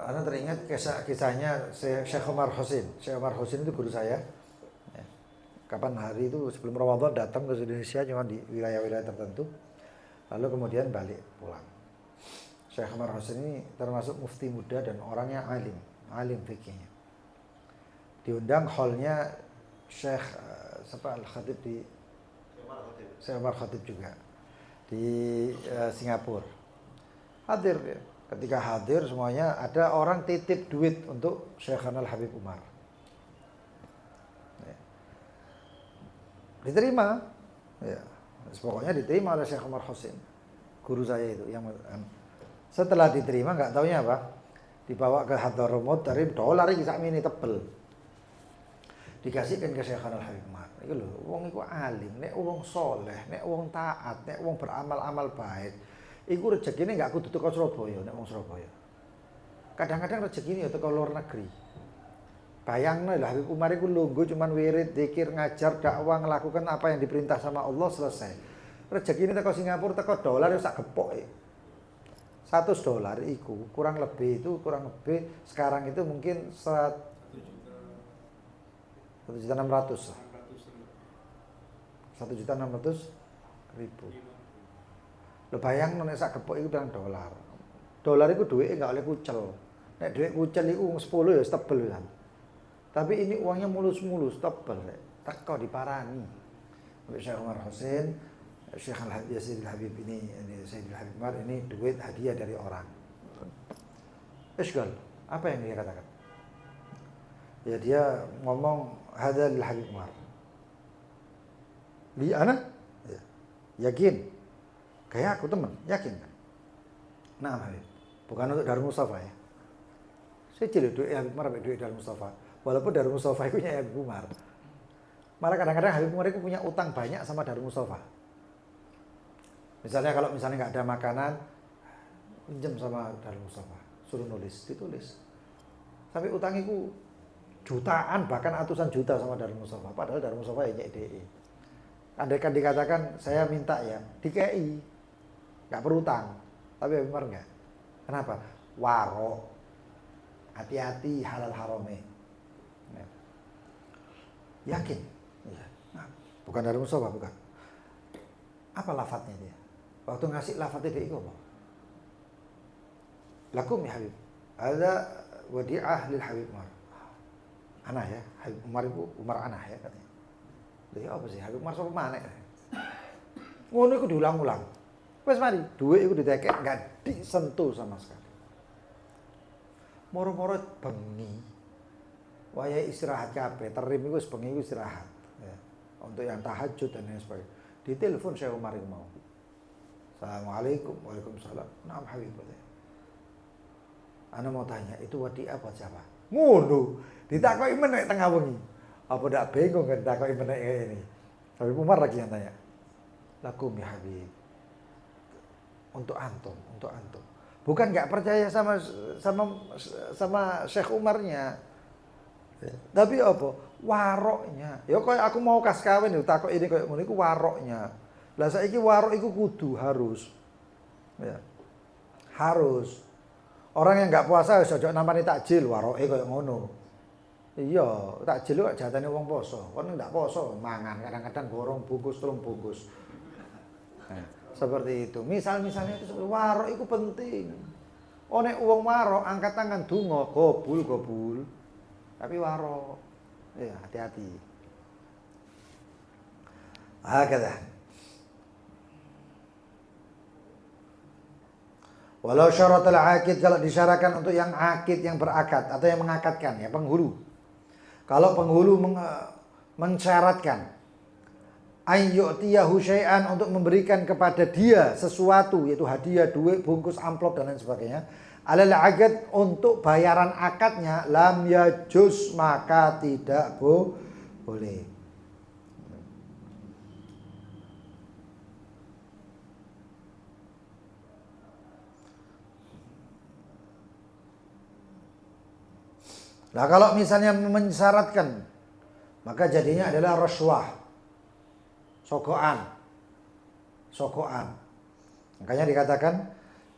Anda teringat kisahnya Syekh Omar Husin. Syekh Omar Husin itu guru saya. Ya. Kapan hari itu sebelum Ramadan datang ke Indonesia cuma di wilayah-wilayah tertentu, lalu kemudian balik pulang. Syekh Omar Husin ini termasuk mufti muda dan orangnya alim fikihnya. Diundang hallnya Syekh Al-Khatib di Syekh Umar Khatib juga di Singapura. Hadir dia. Ketika hadir semuanya ada orang titip duit untuk Syekh Al-Habib Umar. Ya. Diterima. Ya. Pokoknya diterima oleh Syekh Umar Husin. Guru saya itu yang setelah diterima enggak taunya apa? Dibawa ke Hadramaut dari dolar iki sakmene tebel. Dikasihkan ke Syekh Al-Habib Umar. Iku lho, wong iku alim, nek wong soleh, nek wong taat, nek wong beramal-amal baik, iku rezekine enggak kudu teko Surabaya, nek wong Surabaya. Kadang-kadang rezekine ya teko luar negeri. Bayangno lah Habib Umar iku lungguh cuman wirid, zikir, ngajar, dakwah, melakukan apa yang diperintah sama Allah selesai. Rezekine teko Singapura, teko dolar ya sak gepoke. $100 iku kurang lebih sekarang itu mungkin 1.600.000. 1.600.000. Lo bayang nek sak gepok iku pirang dolar. Dolar iku duwike enggak oleh kucel. Nek dhuwit kucel iku 10 ya tebel kan. Tapi ini uangnya mulus-mulus tebel. Teko diparani. Sampai Syekh Umar Husin, Syekh Al-Habib ini Sayyidul Habib Umar ini duit hadiah dari orang. Isgal, apa yang dia katakan? Ya dia ngomong hadzal lil Habib Umar. Li ana? Ya. Yakin. Kayak aku teman, yakin kan? Nah, Habib. Bukan untuk Darul Mustafa ya. Saya cilik duit Habib Umar sampai duit Darul Mustafa. Walaupun Darul Mustafa itu punya Habib Umar. Malah kadang-kadang Habib Umar itu punya utang banyak sama Darul Mustafa. Misalnya kalau nggak ada makanan, pinjam sama Darul Mustafa, suruh ditulis. Sampai utang itu jutaan bahkan ratusan juta sama Darul Mustafa. Padahal Darul Mustafa ya nyek DE. Andaikan dikatakan saya minta ya, DKI. nggak berutang. Tapi Habib Umar enggak. Kenapa? Waro, hati-hati halal harame. Ya. Yakin? Ya. Nah, bukan dari Mustafa, bukan. Apa lafadznya dia? Waktu ngasih lafadznya dia itu apa? Lakum ya Habib. Ada wadi'ah lil Habib Umar. Anah ya, Habib Umar itu Umar Anah ya katanya. Dia apa sih? Habib Umar sapa maneh? Ngono iku diulang-ulang. Wes mari, duit iku ditekek enggak disentuh sama sekali. Moro-moro bengi. Wayahe istirahat kabeh, terim iku wis bengi iku istirahat. Ya. Untuk yang tahajud dan lain sebagainya. Ditelepon Syekh Umar itu mau. Assalamualaikum, waalaikumsalam. Naam Habib. Ana mau tanya, itu wadi'ah buat siapa? Ngono. Ditakoki menek tengah wengi. Apa ndak bingung kan ditakoki menek ini. Habib Umar lagi yang tanya. Lakum ya Habib. Untuk antum. Bukan enggak percaya sama Syekh Umarnya. Tapi apa? Waroknya. Ya koyo aku mau kas kawin yo takok ini koyo ngono iku waroknya. Lah saiki warok iku kudu harus. Ya. Harus. Orang yang enggak puasa wis ojo nampani takjil waroke koyo ngono. Iya, takjil kok jatane wong poso. Kon ndak poso mangan kadang-kadang borong bungkus, 3 bungkus. Nah, seperti itu. Misalnya itu warok itu penting. Oh nek wong warok angkat tangan donga, gobul. Tapi warok. Ya, hati-hati. Hakada. Walau syaratul akid, kalau disyaratkan untuk yang akid, yang berakad atau yang mengakadkan ya, penghulu. Kalau penghulu mensyaratkan ayyu'tiyahu syai'an, untuk memberikan kepada dia sesuatu, yaitu hadiah, duit, bungkus, amplop dan lain sebagainya, alal akad, untuk bayaran akadnya, lam yajuz, maka tidak boleh. Nah kalau misalnya mensyaratkan, maka jadinya adalah rasuah, sogoan. Makanya dikatakan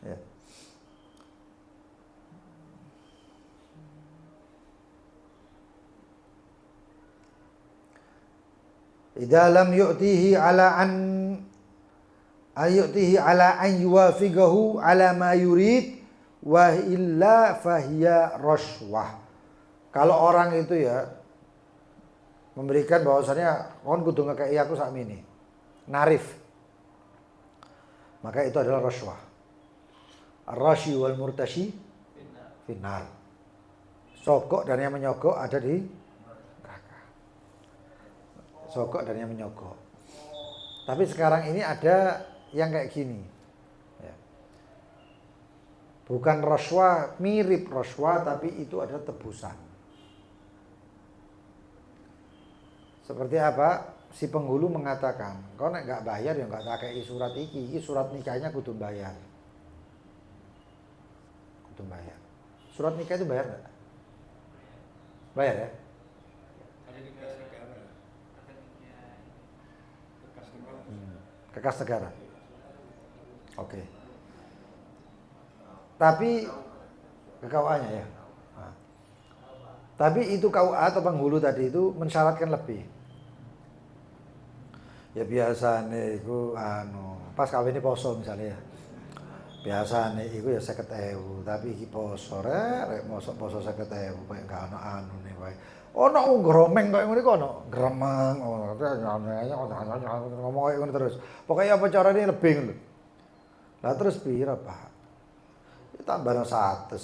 ya, idza lam yu'tihi ala an yuwafiqahu ala ma yurid wa illa fahiya rashwah. Kalau orang itu ya memberikan bahwasannya kon kudu ngekei aku sakmene. Narif. Maka itu adalah rashwah. Ar-rashi wal murtashi finnar. Sogok dan yang menyogok ada di neraka. Sogok dan yang menyogok. Tapi sekarang ini ada yang kayak gini. Ya. Bukan rashwah, mirip rashwah, tapi itu adalah tebusan. Seperti apa? Si penghulu mengatakan, kau nek gak bayar ya gak tak kei surat iki surat nikahnya kudu bayar. Surat nikah itu bayar gak? Bayar ya? Kekas negara. Oke. Tapi KUA-nya ya. Nah. Tapi itu KUA atau penghulu tadi itu mensyaratkan lebih. Ya biasane iku pas kawin ini poso misalnya ya. Biasane iku ya 50.000, tapi iki poso rek mosok poso 50.000 koyo gak ono anune wae. Ono gromeng koyo ngene kok ono gremeng ngomong koyo ngono terus. Pokoknya apa carane lebih ngono. Lah terus pira, Pak? Tambah 100.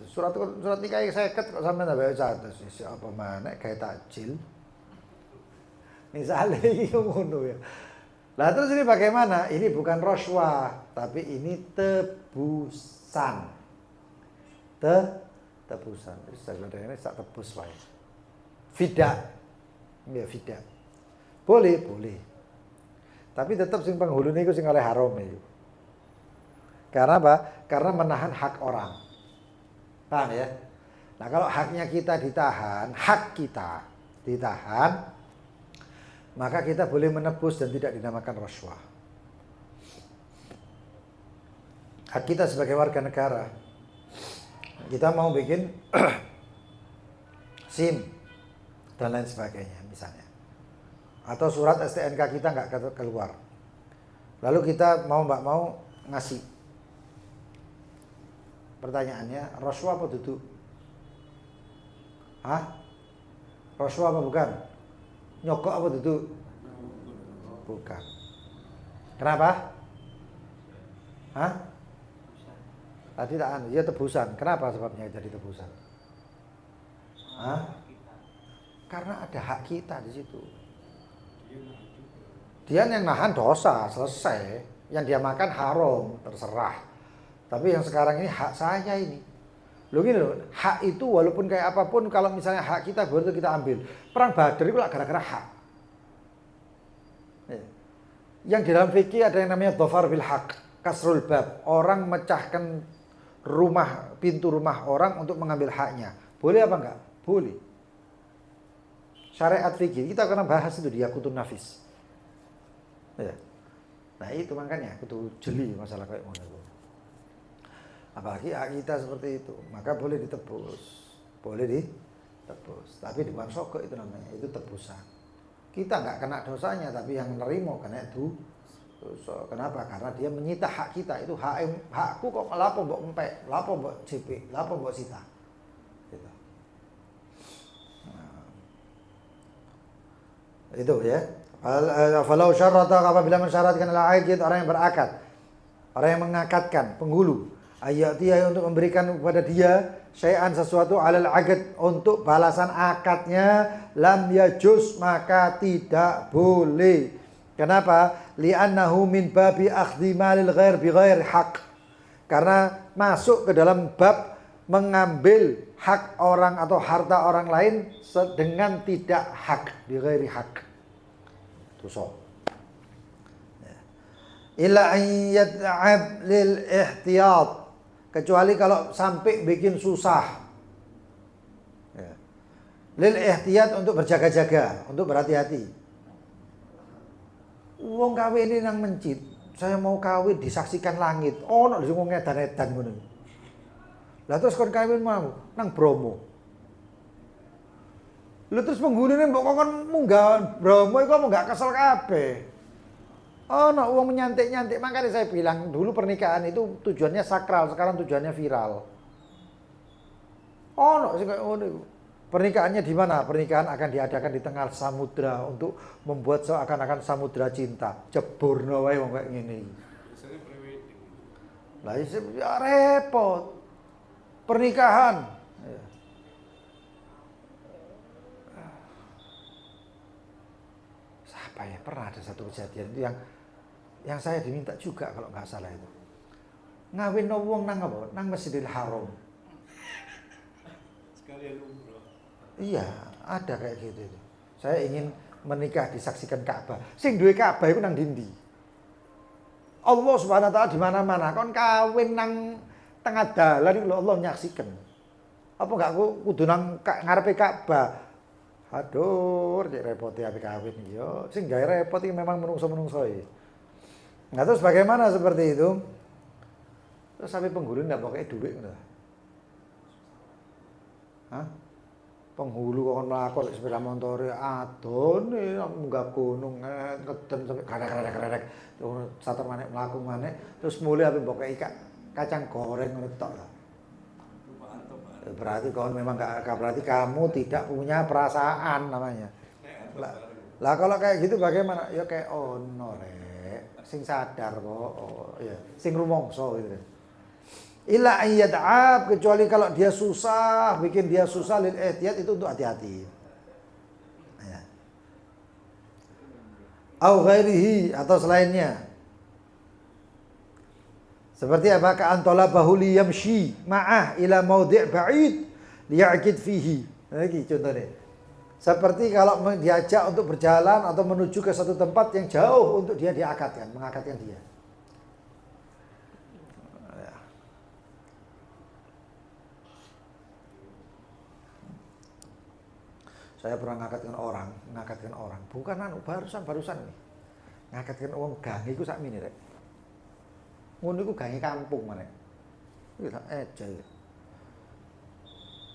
Surat nikah 50 kok sampean tambah 100. Isi apa maneh gawe takjil. Misalnya ini ngono ya. Lah terus ini bagaimana? Ini bukan rashwah, tapi ini tebusan. Tebusan. Ini tak tebus wae. Fida. Ya fida. Boleh. Tapi tetap sing penghulu niku sing oleh haram itu. Karena apa? Karena menahan hak orang. Paham ya? Nah, kalau haknya kita ditahan, hak kita ditahan, maka kita boleh menebus dan tidak dinamakan rashwah. hak kita sebagai warga negara. Kita mau bikin SIM dan lain sebagainya misalnya. Atau surat STNK kita nggak keluar. Lalu kita nggak mau ngasih. Pertanyaannya, rasuah apa duduk? Hah? Rasuah apa bukan? Nyokok apa duduk? Bukan. Kenapa? Hah? Tadi tak ya tebusan. Kenapa sebabnya jadi tebusan? Hah? Karena ada hak kita di situ. Dia yang nahan dosa, selesai. Yang dia makan haram, terserah. Tapi yang sekarang ini hak saya ini. Loh gini loh, hak itu walaupun kayak apapun, kalau misalnya hak kita baru kita ambil. Perang Badar itu gara-gara hak. Yang di dalam fikih ada yang namanya dhafar bil haq, kasrul bab. Orang mecahkan pintu rumah orang untuk mengambil haknya. Boleh apa enggak? Boleh. Syariat fikih kita akan bahas itu di Yaqutun Nafis. Ya. Nah itu makanya kudu jeli masalah kayak ngono. Apalagi hak kita seperti itu, maka boleh ditebus. Boleh ditebus. Tapi di sogok itu namanya, itu tebusan. Kita nggak kena dosanya, tapi yang menerima kena itu dosa. Kenapa? Karena dia menyita hak kita. Itu hakku kok lapo mbok empek, lapo mbok JP, lapo mbok sita. Gitu. Nah. Itu ya. Falau syarata, apabila mensyaratkan al-aqid, orang yang berakad, orang yang mengakatkan, penghulu, ayatiya untuk memberikan kepada dia syai'an sesuatu alal aqid untuk balasan akadnya, lam yajuz maka tidak boleh. Kenapa? Li'annahu min babi akhdhi malil ghair bi ghairi haq. Karena masuk ke dalam bab mengambil hak orang atau harta orang lain dengan tidak hak, bi ghairi haq. Dosa. Illa an yad'ab lil ihtiyat, kecuali kalau sampai bikin susah. Ya. Lil ihtiyat untuk berjaga-jaga, untuk berhati-hati. Wong kawin ini nang mencit, saya mau kawin disaksikan langit. Oh, nek sing wong edan-edan ngono. Lah terus kon kawin mau nang Bromo. Lu terus penghulune mbok kon munggah Bromo iku mau gak kesel kabeh. Oh, no, uang menyantik-nyantik. Makanya saya bilang dulu pernikahan itu tujuannya sakral, sekarang tujuannya viral. Oh, no, pernikahannya di mana? Pernikahan akan diadakan di tengah samudra untuk membuat seakan-akan samudra cinta. Jeburno wae wong kayak ngene. Biasanya prewedding. Lah ya repot. Pernikahan. Ya. Siapa ya? Pernah ada satu kejadian itu yang saya diminta juga kalau nggak salah itu. Ngawin wong nang apa? Nang Masjidil Haram. Sekalian umroh. Iya, ada kayak gitu itu. Saya ingin menikah disaksikan Ka'bah. Sing duwe Ka'bah iku nang ndi? Allah Subhanahu wa taala di mana-mana. Kon kawin nang tengah dalan iku Allah nyaksikan. Apa enggak kudu nang ngarepe Ka'bah? Aduh, cek repote ape kawin iki yo. Sing gawe repot iki memang menungso-menungso iki. Nah, terus bagaimana seperti itu? Terus sampai penghulu ndak pakai duit ngono. Hah? Penghulu kok mlakon sepeda motor adone munggah gunung ngeden sampai krek-krek. Sater maneh mlaku maneh terus mulai ape mbok kacang goreng ngono tok. Berarti kau memang berarti kamu tidak punya perasaan namanya. Lah kalau kayak gitu bagaimana? Ya kayak ono rek, sing sadar kok, oh, ya, sing rumongso gitu. Illa ayyad'ab, kecuali kalau dia susah, bikin dia susah lil ihtiyat itu untuk hati-hati. Ya. Au ghairihi atau selainnya. Seperti apa? Ka'an talabahu liyamshi ma'ah ila maudhi' ba'id liya'qid fihi. Lagi contohnya. Seperti kalau diajak untuk berjalan atau menuju ke satu tempat yang jauh untuk dia diakadkan, mengakadkan dia. Saya pernah ngakadkan orang, bukan barusan nih. Ngakadkan uang gang iku sakmene rek. Ngono iku gawe kampung meneh. Iki tak eja.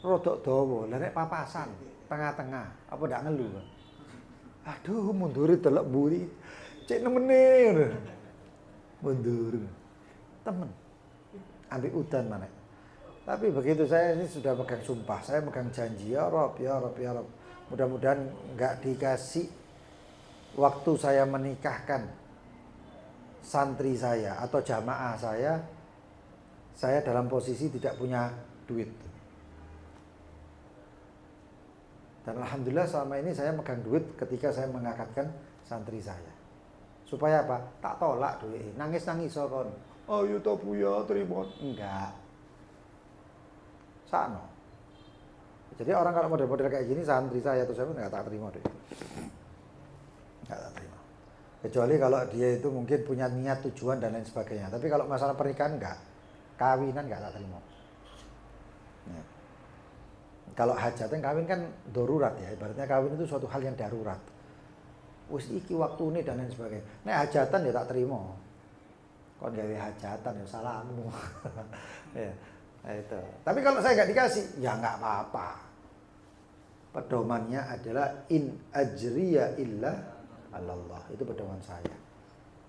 Rodok dawa, lha nek papasan tengah-tengah, apa ndak ngelu. Aduh, munduri delok mburi. Cek nemene ngono. Mundur. Temen. Ambil udan maneh. Tapi begitu saya ini sudah megang sumpah, saya megang janji, ya Rob, ya Rob, ya Rob. Mudah-mudahan enggak dikasih waktu saya menikahkan santri saya atau jamaah saya dalam posisi tidak punya duit. Dan alhamdulillah selama ini saya megang duit ketika saya mengangkatkan santri saya. Supaya apa? Tak tolak duit. Nangis-nangis kon. Ayo toh Buya terima. Enggak. Sakno. Jadi orang kalau model-model kayak gini santri saya atau siapa enggak tak terima deh. Enggak tak terima. Kecuali kalau dia itu mungkin punya niat, tujuan dan lain sebagainya. Tapi kalau masalah pernikahan enggak. Kawinan enggak tak terima. Ya. Kalau hajatan kawin kan darurat ya. Ibaratnya kawin itu suatu hal yang darurat. Wis iki waktune dan lain sebagainya. Nek hajatan ya tak terima. Kon gawe hajatan ya salahmu. Ya. Nah, itu. Tapi kalau saya nggak dikasih, ya nggak apa-apa. Pedomannya adalah in ajriya illa Allah. Itu pedoman saya.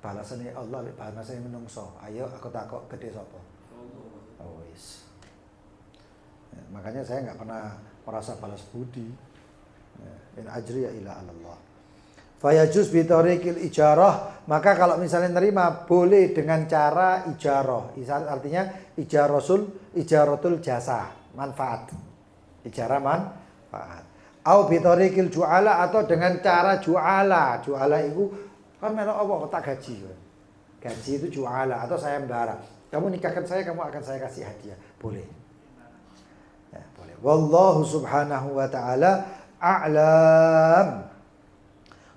Balasannya Allah, balasannya menungso. Ayo aku takok gede sapa? Oh wis. Ya, makanya saya nggak pernah merasa balas budi. Ya, in ajriya illa Allah. Fayajuz bi tariqil ijarah, maka kalau misalnya nerima boleh dengan cara ijarah. Artinya ijaratul jasa, manfaat. Ijarah manfaat. Au bi tariqil juala, atau dengan cara juala. Juala itu kan melok apa tak gaji. Gaji itu juala atau sayembara. Kamu nikahkan saya, kamu akan saya kasih hadiah. Boleh. Ya, boleh. Wallahu subhanahu wa ta'ala a'lam.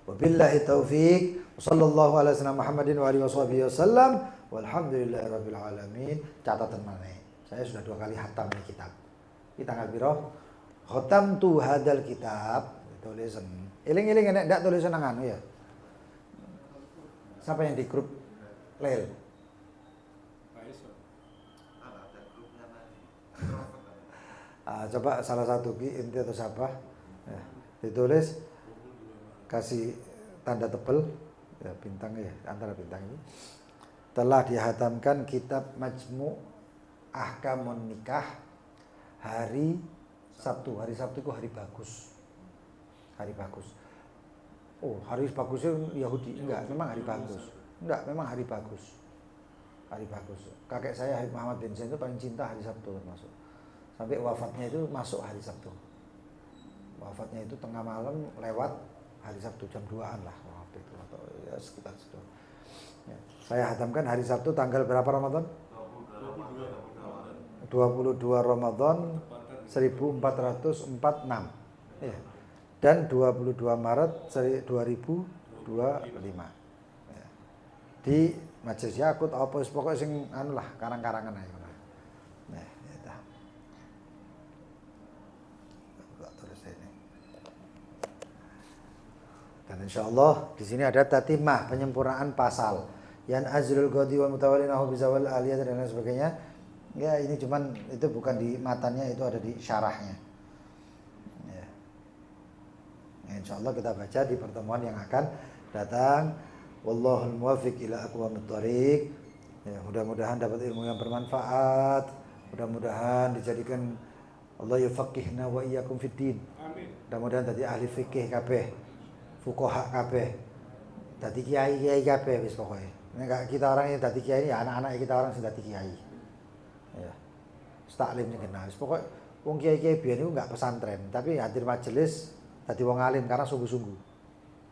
Wabillahi taufiq. Sallallahu ala sayyidina Muhammadin wa alihi wasallam. Walhamdulillahirabbil alamin. Catatan mana? Saya sudah 2 kali khatam ini kitab. Di tanggal piro? Khatamtu hadzal kitab. Tulisan. Eling-eling enek ndak tulisan nang anu ya. Siapa yang di grup Lel? Coba salah satu inti atau siapa? Ya, ditulis, kasih tanda tebel ya, bintang ya, antara bintang ini. Telah dihatamkan kitab Majmu' Ahkamun Nikah hari Sabtu. Hari Sabtu itu hari bagus. Hari bagus. Oh, hari bagusnya Yahudi. Enggak, memang hari bagus. Enggak, memang hari bagus. Hari bagus. Kakek saya Habib Muhammad bin Zain itu paling cinta hari Sabtu termasuk. Sampai wafatnya itu masuk hari Sabtu. Wafatnya itu tengah malam lewat hari Sabtu jam 2-an lah waktu itu, atau ya sekitar situ. Ya. Saya hatamkan hari Sabtu tanggal berapa Ramadan? 22 Ramadan 1446. Ya. Dan 22 Maret 2025. Ya. Di Majelis Yakut apa pokoknya sing anu lah, karang-karangan ae. Nah, ya. Dan insyaallah di sini ada tatimah, penyempurnaan pasal. Yan azrul qadi wa mutawallinahu bizawal aliyah dan lain sebagainya. Ya ini cuman itu bukan di matanya, itu ada di syarahnya. Ya. Ya, insyaallah kita baca di pertemuan yang akan datang. Wallahul muwaffiq ila aqwamit thoriq. Ya, mudah-mudahan dapat ilmu yang bermanfaat. Mudah-mudahan dijadikan Allah yufaqihna wa iyyakum fid din. Amin. Mudah-mudahan tadi ahli fikih kabeh. Fuqaha kabeh. Dadi kiai-kiai kabeh wis pokoke. Nek kita orang yang dadi kiai ya anak-anak kita orang sing dadi kiai. Ya. Taklim ning kena. Wis pokoke wong kiai-kiai biyen iku enggak pesantren, tapi hadir majelis dadi wong alim karena sungguh-sungguh.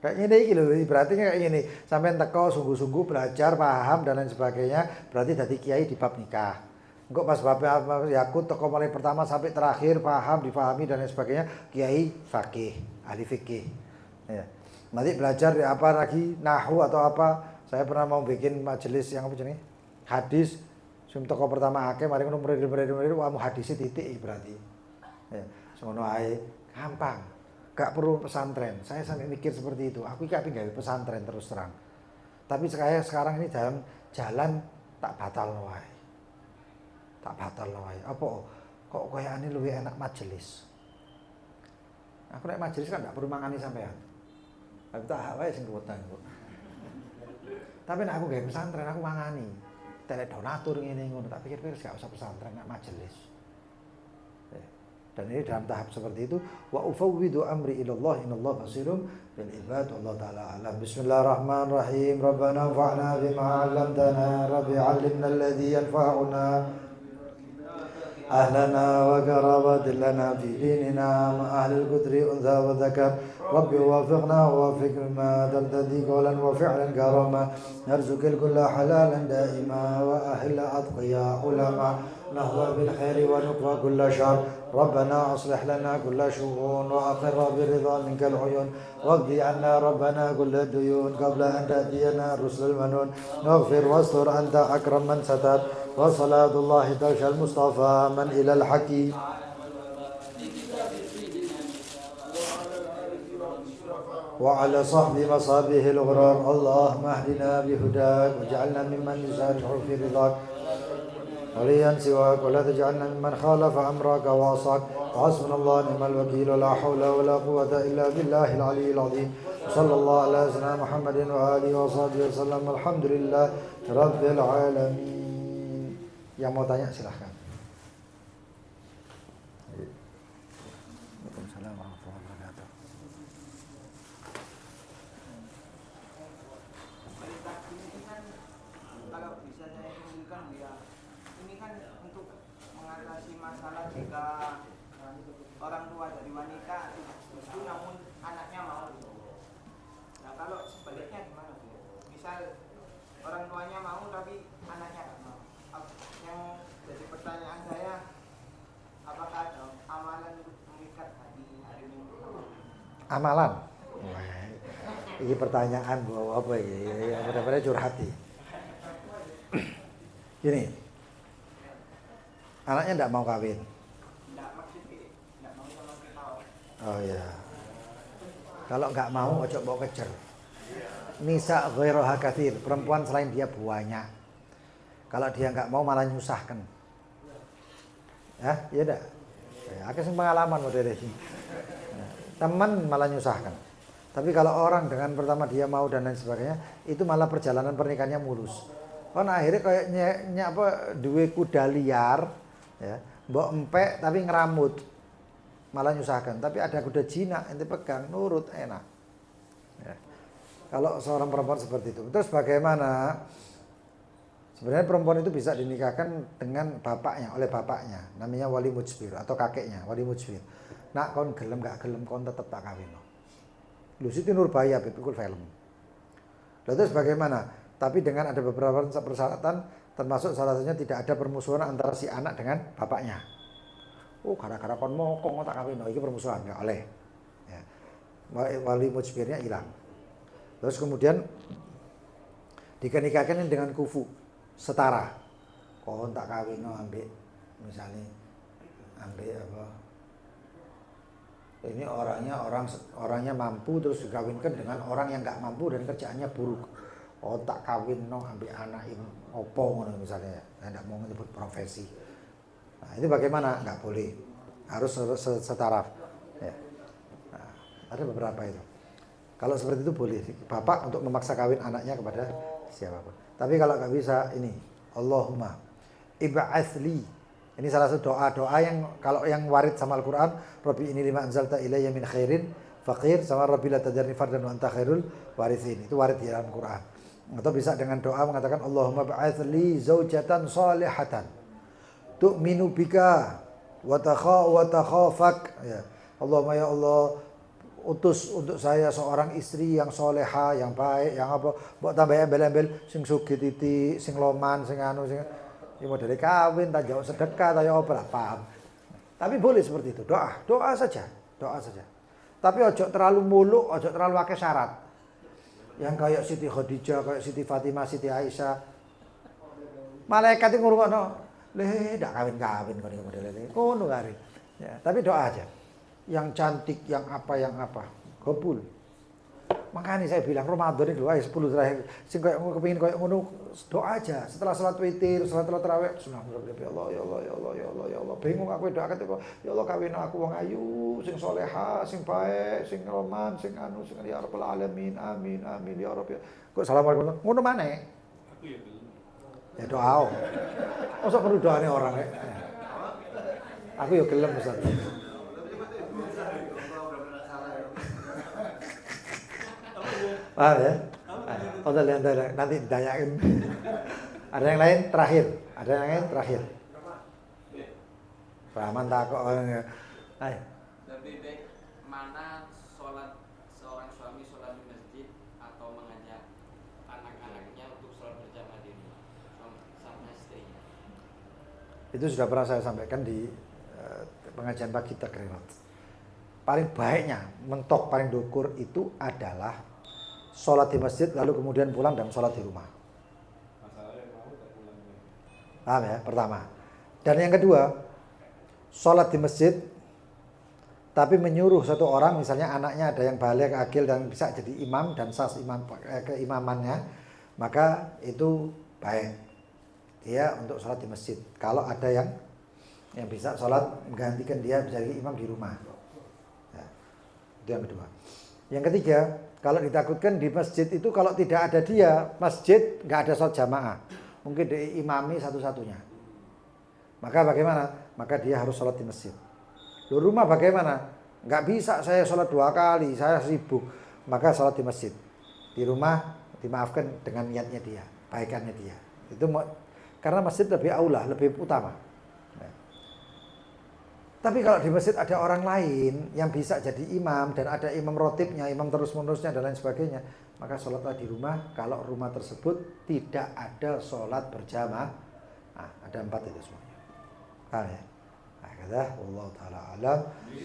Kayak ngene iki lho, berarti kayak ngene. Sampeyan teko sungguh-sungguh belajar, paham dan lain sebagainya, berarti dadi kiai di bab nikah. Engko pas bab Yakut teko mulai pertama sampai terakhir paham, difahami dan lain sebagainya, kiai fakih, ahli fikih. Ya. Nanti belajar apa lagi nahwu atau apa. Saya pernah mau bikin majelis yang apa jenenge? Hadis. Sing toko pertama akeh mari ngono mrene wah hadise titik berarti. Ya, sono ae gampang. Gak perlu pesantren. Saya sampai mikir seperti itu. Aku iki gawe pesantren terus terang. Tapi sekarang ini dalam jalan tak batalno wae. Apa kok koyane luwih enak majelis. Aku nek majelis kan ndak perlu mangani sampean. Aku tak hak wae sing ruwetan kok. Tapi nek aku gawe pesantren aku mangani. Telek donatur ngene ngono, tak pikir-pikir gak usah pesantren, nek majelis. Dan ini dalam tahap seperti itu, wa ufawwidu amri ila Allah innallaha basirun bil ibad. Allah taala alam. Bismillahirrahmanirrahim. Rabbana anfa'na bima 'allamtana, rabbi 'allimna alladhi yanfa'una أهلنا وقرابات لنا في ديننا مع أهل القدر أنثى وذكر رب وافقنا ووفق ما ترتدي قولا وفعلا كرما نرزق الكل حلالا دائما وأهل أتقياء علماء نهضى بالخير ونقوى كل شر ربنا أصلح لنا كل شؤون وأقر برضا منك العيون واقضي عنا ربنا كل الديون قبل أن تأتينا الرسل المنون نغفر واستر أنت أكرم من ستر وصلاة الله تغشى المصطفى من إلى الحكيم وعلى صحب مصابه الغرار اللهم اهدنا بهداك واجعلنا ممن يسارع في رضاك وليا سواك ولا تجعلنا ممن خالف أمرك وعصاك وحسبنا الله نعم الوكيل ولا حول ولا قوة إلا بالله العلي العظيم صلى الله على سيدنا محمد وآله وصحبه وسلم الحمد لله رب العالمين. Yang mau tanya silahkan. Waalaikumsalam warahmatullahi wabarakatuh. Kalau bisa saya simpulkan ya, ini kan untuk mengatasi masalah jika orang tua dari wanita itu namun anaknya mau. Nah kalau sebaliknya gimana Bu? Misal orang tuanya mau tapi anaknya nggak mau. Yang jadi pertanyaan saya, apakah ada amalan untuk mengikat hari Minggu? Amalan? Wah, ini pertanyaan bahwa apa ya? Benar-benar curhat nih. Gini, anaknya tidak mau kawin. Tidak maksudnya, tidak mau sama kita. Oh ya, kalau nggak mau, ojo bawa kejar. Nisa ghairuha katsir, perempuan selain dia banyak. Kalau dia nggak mau malah nyusahkan. Ya, iya dah. Aku sing pengalaman model ini. Teman malah nyusahkan. Tapi kalau orang dengan pertama dia mau dan lain sebagainya, itu malah perjalanan pernikahannya mulus. Kan akhirnya kayak duwe kuda liar, ya, mbok empek tapi ngeramut. Malah nyusahkan. Tapi ada kuda jinak, ente pegang, nurut, enak. Ya. Kalau seorang perempuan seperti itu. Terus bagaimana? Sebenarnya perempuan itu bisa dinikahkan dengan bapaknya, oleh bapaknya. Namanya wali mujbir atau kakeknya, wali mujbir. Nak kon gelem gak gelem kon tetep tak kawin. Lho Siti Nurbaya pikul film. Lalu terus bagaimana? Tapi dengan ada beberapa persyaratan, termasuk salah satunya tidak ada permusuhan antara si anak dengan bapaknya. Oh, gara-gara kon mokong tak kawin, iki permusuhan enggak oleh. Ya. Wali mujbirnya hilang. Terus kemudian dikenikahkan dengan kufu. Setara, kon tak kawin ambek misalnya ambek apa? Ini orangnya mampu terus dikawinkan dengan orang yang nggak mampu dan kerjaannya buruk. Oh tak kawin ambek anak ini opo ngono misalnya, nggak mau menyebut profesi. Nah itu bagaimana? Nggak boleh, harus setara. Ya. Nah, ada beberapa itu. Kalau seperti itu boleh, bapak untuk memaksa kawin anaknya kepada siapapun. Tapi kalau nggak bisa ini, Allahumma ib'atsli. Ini salah satu doa yang kalau yang warid sama Al-Qur'an, Rabbi ini lima anzalta ilayya min khairin faqir sama Rabbi la tajarni fardan wa anta khairul warithin. Itu warid di dalam Quran. Atau bisa dengan doa mengatakan Allahumma ba'atsli zaujatan salihatan tu'minu bika wa takhafak. Ya. Allahumma ya Allah, utus untuk saya seorang istri yang soleha, yang baik, yang apa, mbok tambah embel-embel sing sugih titik, sing loman, sing anu sing ya model kawin, tak jauh sedekah, tak apa lah, paham. Tapi boleh seperti itu, doa saja. Tapi ojo terlalu muluk, ojo terlalu pakai syarat. Yang kayak Siti Khadijah, kayak Siti Fatimah, Siti Aisyah. Malaikat itu ngurungokno, ndak kawin-kawin kok iki modele. Ngono kare. Ya, tapi doa aja. Yang cantik, yang apa, kabul. Makanya saya bilang Ramadan itu ayo 10 terakhir. Sing koyo kepengin koyo ngono doa aja. Setelah salat witir, setelah tarawih, subhanallah ya Allah ya Allah ya Allah ya Allah ya Allah. Bingung aku doa kata ya Allah kawin aku wong ayu, sing salehah, sing baik, sing roman, sing anu sing ya rabbal alamin. Amin amin ya rabb. Kok assalamualaikum ngono maneh. Aku ya belum. Ya doa. Masa perlu doane orang rek. Aku ya gelem Ustaz. Paham ya? Oh, nanti ditanyain. Ada yang lain terakhir. Ada yang lain terakhir. Rahman takok. Ayo. Lebih baik mana sholat seorang suami sholat di masjid atau mengajak anak-anaknya untuk sholat berjamaah di rumah sama istrinya? Itu sudah pernah saya sampaikan di pengajian pagi Takrirat. Paling baiknya, mentok paling dukur itu adalah sholat di masjid lalu kemudian pulang dan sholat di rumah. Masalahnya mau tak pulang. Paham ya? Pertama. Dan yang kedua, sholat di masjid tapi menyuruh satu orang, misalnya anaknya ada yang balik akil dan bisa jadi imam dan sah keimamannya, maka itu baik dia untuk sholat di masjid. Kalau ada yang bisa sholat menggantikan dia menjadi imam di rumah. Ya. Itu yang kedua. Yang ketiga, kalau ditakutkan di masjid itu kalau tidak ada dia, masjid nggak ada sholat jamaah, mungkin diimami satu-satunya. Maka bagaimana? Maka dia harus sholat di masjid. Di rumah bagaimana? Nggak bisa saya sholat 2 kali, saya sibuk. Maka sholat di masjid. Di rumah dimaafkan dengan niatnya dia, baikannya dia. Itu karena masjid lebih aula, lebih utama. Nah. Tapi kalau di masjid ada orang lain yang bisa jadi imam dan ada imam rotibnya, imam terus-menerusnya dan lain sebagainya, maka sholatlah di rumah. Kalau rumah tersebut tidak ada sholat berjamaah, nah, ada 4 itu semuanya. Paham ya? Hakadha wallahu taala alam.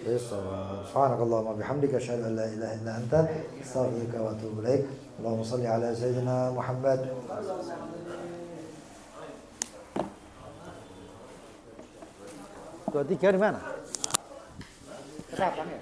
Subhanakallahumma bihamdika asyhadu an la ilaha illa anta astaghfiruka wa atubu ilaik. Allahumma shalli ala sayyidina Muhammad. 23 di mana? Kesabang ya?